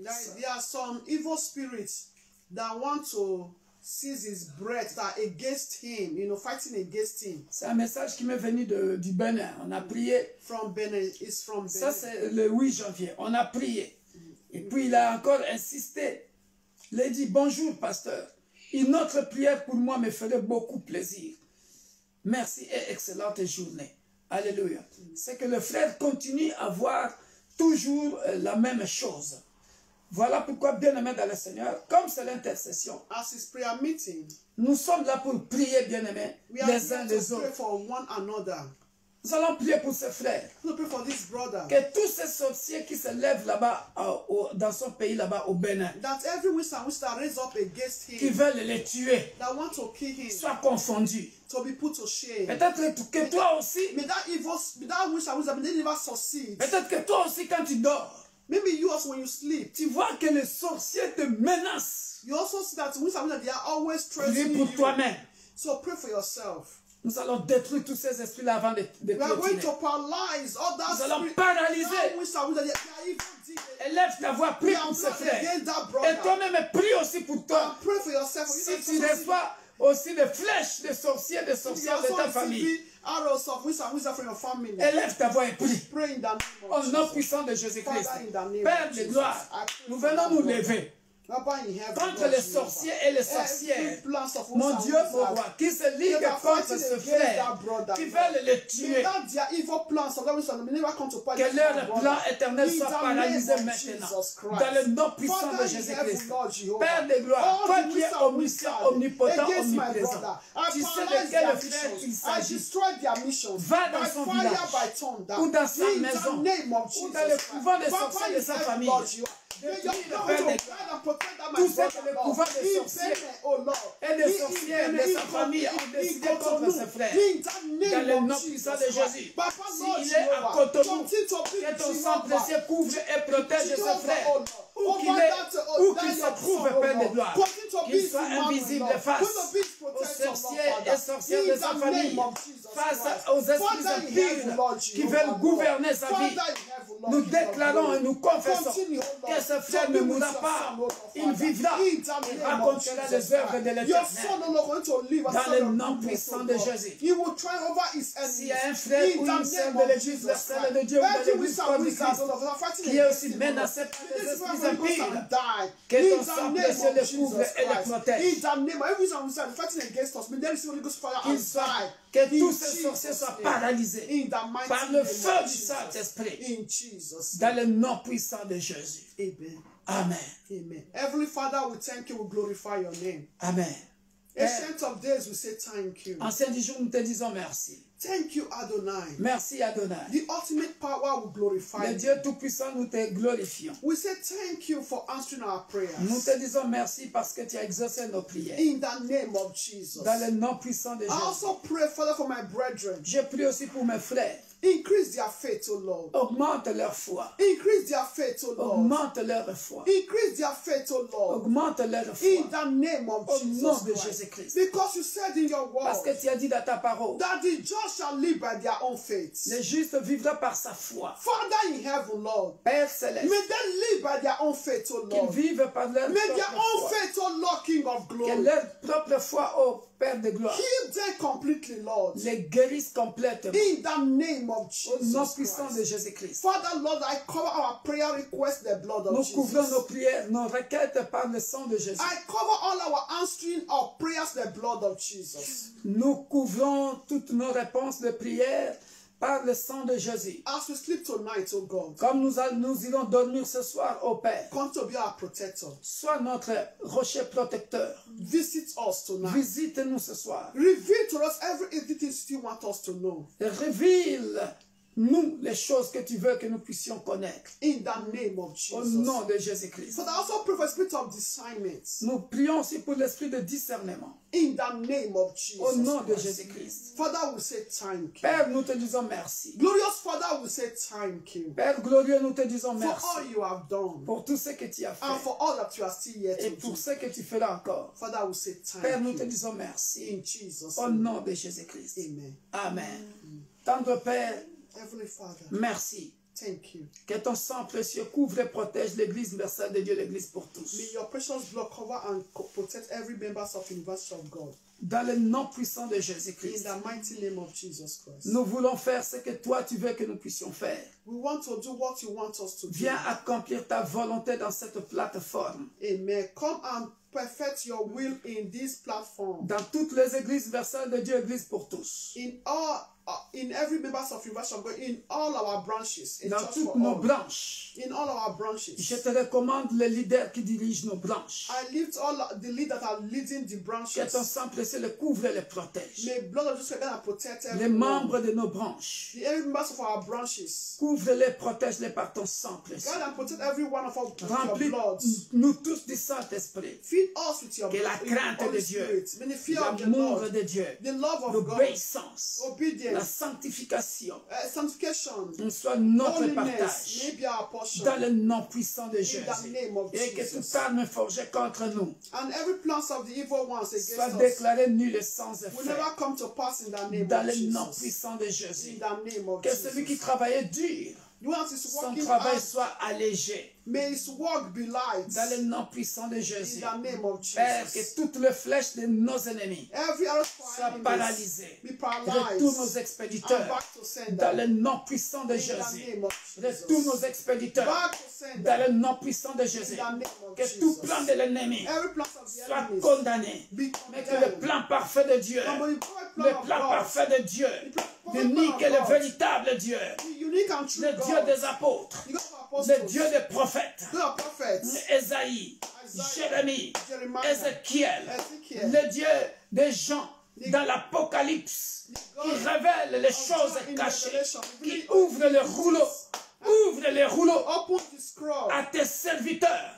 There are some evil spirits that want to seize his breath, that against him, fighting against him. C'est un message qui m'est venu du Bénin. On a prié. From Benin, it's from Benin. Ça, c'est le 8 janvier. On a prié. Et puis, il a encore insisté. Il a dit, bonjour, pasteur. Une autre prière pour moi me ferait beaucoup plaisir. Merci et excellente journée. Alléluia. C'est que le frère continue à voir toujours la même chose. Voilà pourquoi, bien-aimé dans le Seigneur, comme c'est l'intercession, nous sommes là pour prier, bien-aimés, les uns les autres. Nous allons prier pour ce frère. Que tous ces sorciers qui se lèvent là-bas, dans son pays là-bas au Bénin, qui veulent les tuer, soient confondus. Peut-être que toi aussi, peut-être que toi aussi quand tu dors, maybe you also when you sleep, tu vois que les sorciers te menacent. You also see that they are always Prie threatening pour you. toi-même. So pray for yourself. Nous allons détruire tous ces esprits-là avant de We are going clôturer. to paralyze all that Nous allons spirit. paralyser. Élève ta voix, prie pour ce frère. Et toi-même, prie aussi pour toi. Pray for yourself. Si tu reçois aussi des flèches de sorciers, de sorcières de ta famille, élève ta voix et prie. Au nom puissant de Jésus-Christ. Père de gloire, nous venons nous lever contre les sorciers et les sorcières, mon Dieu, mon roi, qui se liguent contre ce frère, qui veulent le tuer. Que leur plan éternel soit paralysé maintenant, dans le nom puissant de Jésus-Christ. Père de gloire, toi qui es omniscient, omnipotent, omniprésent, tu sais de quel frère il s'agit. Va dans son village, ou dans sa maison, ou dans le couvent des sorciers de sa famille. Tout ce que le pouvoir des sorciers et des sorcières de sa famille ont décidé contre ce frère, dans le nom puissant de Jésus, s'il est à Cotonou, que ton sang précieux couvre et protège ce frère, où qu'il se trouve, Père de gloire, qu'il soit invisible face aux sorciers et sorcières de sa famille, face aux esprits impurs qui veulent gouverner sa vie. Nous déclarons et nous confessons que ce frère ne mourra pas, il vivra, il racontera les œuvres de l'Éternel dans le nom puissant de Jésus. S'il y a un frère ou une sœur de l'Église, la salle de Dieu ou de l'Église du Christ, qui est aussi menacé par les esprits impurs, que ton sang précieux le couvre et le protège. Que tous ces sorciers soient paralysés par le feu du Saint-Esprit. Dans le nom puissant de Jésus. Amen. Amen. Heavenly Father, we thank you, we glorify your name. Amen. Ancient of days, we say thank you. Ancien du jour, nous te disons merci. Thank you, Adonai. Merci, Adonai. The ultimate power, we glorify Le Dieu Tout-Puissant, nous te glorifions. We say thank you for answering our prayers. Nous te disons merci parce que tu as exaucé nos prières. In the name of Jesus. Dans le nom puissant de Jésus. I also pray, Father, for my brethren. Je prie aussi pour mes frères. Increase their faith, O Lord. Augmente leur foi. Increase their faith, O Lord. Augmente leur foi. Increase their faith, O Lord. Augmente leur foi. In the name of Jesus. Au nom de Jésus-Christ. Because you said in your word. Parce que tu as dit dans ta parole. That the just shall live by their own faith. Le juste vivra par sa foi. Father in heaven, Lord. Père céleste. May they live by their own faith, O Lord. Qu'ils vivent par leur May their own foi. faith, O Lord, King of glory. Que leur propre foi, ô Père de gloire, heal them completely, Lord. Les guérisse complètement. In the name of Au nom Jesus puissant Christ. de Jésus-Christ. Father, Lord, I cover our prayer request the blood of Nous Jesus. couvrons nos prières, nos requêtes par le sang de Jésus. I cover all our answering of prayers the blood of Jesus. Nous couvrons toutes nos réponses de prière par le sang de Jésus. As we sleep tonight, oh God, Comme nous irons dormir ce soir, ô Père, come to be our protector. sois notre rocher protecteur. Visit us tonight. Visite-nous ce soir. Reveal to us everything you want us to know. Révèle-nous les choses que tu veux que nous puissions connaître. In the name of Au Jesus. nom de Jésus-Christ. But I also pray for a spirit of discernment. Nous prions aussi pour l'esprit de discernement. In the name of Jesus. Au nom de Christ. Jésus-Christ. Father, we say thank you. Père, nous te disons merci. Glorious Father, we say thank you. Père glorieux, nous te disons For merci. all you have done. Pour tout ce que tu as And fait. for all that you are still yet Et to pour do. ce que tu feras encore. Father, we say thank Père, nous te you. disons merci. In Jesus' Au name. nom de Jésus-Christ. Amen. Amen. Tendre Père, Heavenly Father, merci. thank you. Que ton sang précieux couvre et protège l'Église universelle de Dieu, l'Église pour tous. May your precious blood cover and protect every member of the University of God. Dans le nom puissant de In Jésus-Christ. the mighty name of Jesus Christ. Nous voulons faire ce que toi tu veux que nous puissions faire. We want to do what you want us to do. Viens accomplir ta volonté dans cette plateforme. Amen. Come and perfect your will in this platform. Dans toutes les églises universelles de Dieu, Église pour tous. In all in every members of University of God, in all our branches, dans toutes nos branches. In all our branches. Je te recommande les leaders qui dirigent nos branches. I lift all the leaders that are leading the branches. Que ton sang précieux les couvre et les protège. May blood of Jesus Christ protect everyone. Les membres de nos branches. The every members of our branches. Couvre-les, protège-les par ton sang précieux. God and protect every one of our Remplis-nous tous du Saint-Esprit. Feed us with your que la crainte de Dieu, l'amour de Dieu, l'obéissance, la sanctification, soit notre partage dans le nom puissant de Jésus. Et que toute arme forgée contre nous soit déclarée nulle et sans effet dans le nom puissant de Jésus. Que celui qui travaillait dur, son travail soit allégé. May his work be light. Dans le nom puissant de Jésus. In the name of Jesus. Père, que toutes les flèches de nos ennemis soient paralysées. Retourne nos expéditeurs. Dans le nom puissant de Jésus. Retourne nos expéditeurs. Dans le nom puissant de Jésus. Que tout plan de l'ennemi soit condamné. Mais que le plan parfait de Dieu, le plan parfait de Dieu, l'unique et le véritable Dieu, le Dieu des apôtres, le Dieu des prophètes, Esaïe, Jérémie, Ézéchiel, le Dieu des gens dans l'Apocalypse, qui révèle les choses cachées, qui ouvre le rouleau à tes serviteurs,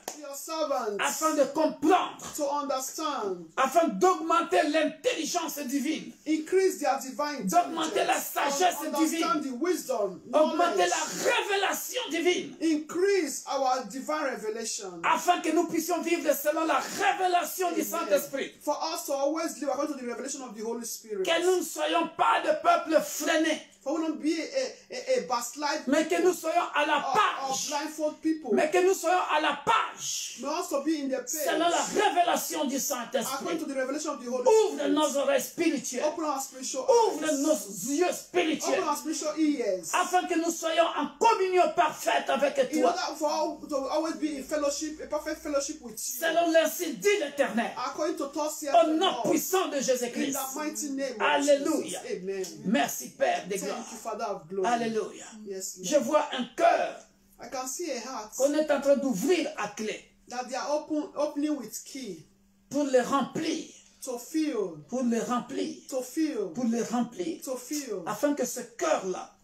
afin de comprendre, afin d'augmenter l'intelligence divine, d'augmenter la sagesse divine, augmenter la révélation divine, afin que nous puissions vivre selon la révélation du Saint-Esprit, que nous ne soyons pas de peuple freiné, mais que nous soyons à la page. Mais que nous soyons à la page. Selon la révélation du Saint-Esprit. Ouvre nos oreilles spirituelles. Ouvre nos yeux spirituels. Afin que nous soyons en communion parfaite avec toi. Selon l'ainsi dit l'Éternel. Au nom puissant de Jésus-Christ. Alléluia. Merci Père des gloires. Alléluia. Yes, je vois un cœur qu'on est en train d'ouvrir à clé pour les remplir. Pour les remplir. Pour les remplir. Afin que ce cœur-là,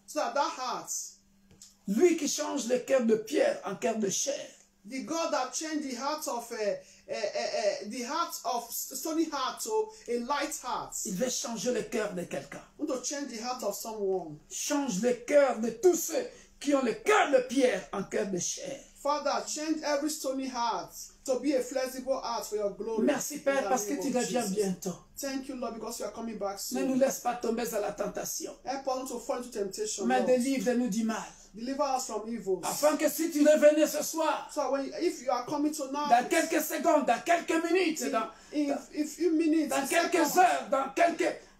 lui qui change le cœur de pierre en cœur de chair, the God that changed the heart of stony heart to a light heart. Il veut changer le cœur de quelqu'un. Want to change the heart of someone. Change le cœur de tous ceux qui ont le cœur de pierre en cœur de chair. Father, change every stony heart to be a flexible heart for your glory. Merci Père parce que tu reviens bientôt. Thank you Lord because you are coming back soon. Ne nous laisse pas tomber dans la tentation. Help us to fall into temptation. Mais délivre-nous du mal. Deliver us from evil. Afin que si tu revenais ce soir, if you are coming tonight, dans quelques secondes, dans quelques minutes, dans quelques heures,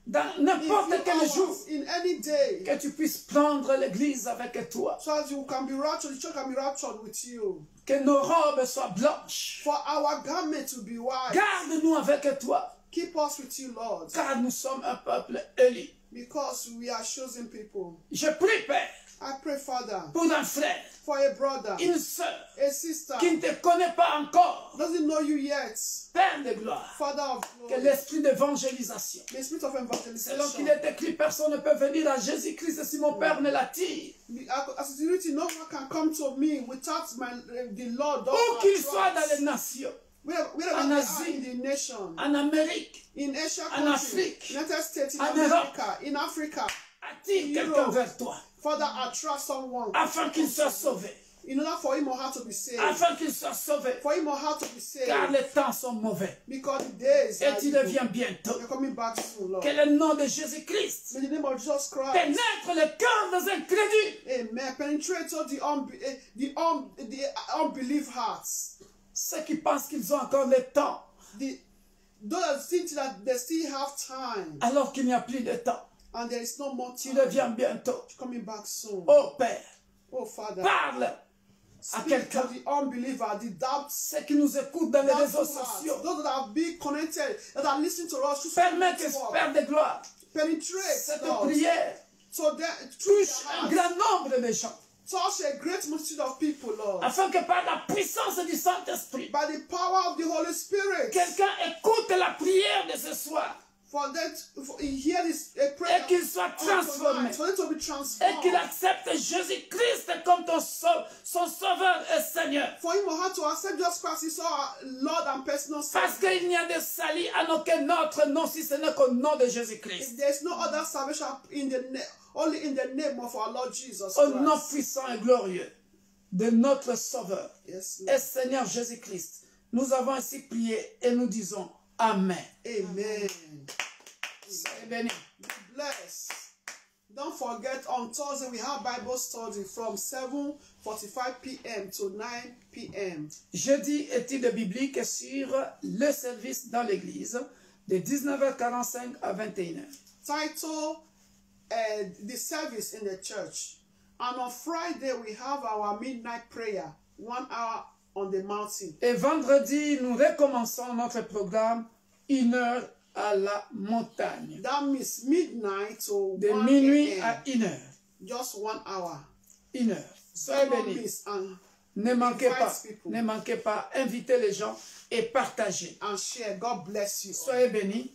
dans n'importe quel jour, que tu puisses prendre l'église avec toi. So as you can be raptured, the church can be raptured with you. Que nos robes soient blanches. For our garment to be white. Garde-nous avec toi. Keep us with you, Lord. Car nous sommes un peuple élu. Because we are chosen people. Je prie, Père. I pray, Father, pour un frère, for a brother, une sœur, a sister, qui ne te connaît pas encore, doesn't know you yet, Père de gloire, Father of glory, que l'esprit d'évangélisation, the spirit of evangelization, selon qu'il est écrit, personne ne peut venir à Jésus-Christ si mon Père ne l'attire. As it is written, no one can come to me without the Lord. Où qu'il soit dans les nations, en Asie, in the nation, en Amérique, in Asia, en Afrique, United States, in en America, in Africa, attire quelqu'un vers toi. Father, attract someone. Afin qu'il soit sauvé. In order for him or her to be saved. Afin qu'il soit sauvé. For him or her to be saved. Car les temps sont mauvais. Because the days et tu reviens bientôt. You're coming back soon, Lord. Que le nom de Jésus-Christ May the name of Jesus Christ pénètre le cœur des incrédules. Amen. Penetrate the unbelief hearts. Ceux qui pensent qu'ils ont encore le temps. Those that think that they still have time. Alors qu'il n'y a plus de temps. And there is no more time. Tu reviens bientôt. Coming back soon. Oh Père. Oh Father. Parle à quelqu'un. The unbeliever, the doubt. Ceux qui nous écoutent dans les réseaux sociaux. Those that have been connected, that are listening to us. Permets que Père de gloire. Penetrate cette prière touche un grand nombre de gens. Touch a great multitude of people, Lord. Afin que par la puissance du Saint-Esprit, by the power of the Holy Spirit, quelqu'un écoute la prière de ce soir. Et qu'il soit transformé. Et qu'il accepte Jésus-Christ comme son Sauveur et Seigneur. Parce qu'il n'y a de salut en aucun autre nom si ce n'est qu'au nom de Jésus-Christ. Only in the name of our Lord Jesus Christ. Au nom puissant et glorieux de notre Sauveur et Seigneur Jésus-Christ, nous avons ainsi prié et nous disons Amen. Amen. Soyez bénis. Bless. Don't forget, on Thursday we have Bible study from 7:45 p.m. to 9 p.m. Jeudi, étude biblique sur le service dans l'église de 19h45 à 21h. Title the service in the church. And on Friday, we have our midnight prayer, 1 hour on the mountain. Et vendredi, nous recommençons notre programme 1 heure à la montagne. That means midnight to de minuit à 1 heure. Just 1 hour. 1 heure. Soyez bénis. Ne manquez pas, invitez les gens et partagez. And share. God bless you. Soyez bénis.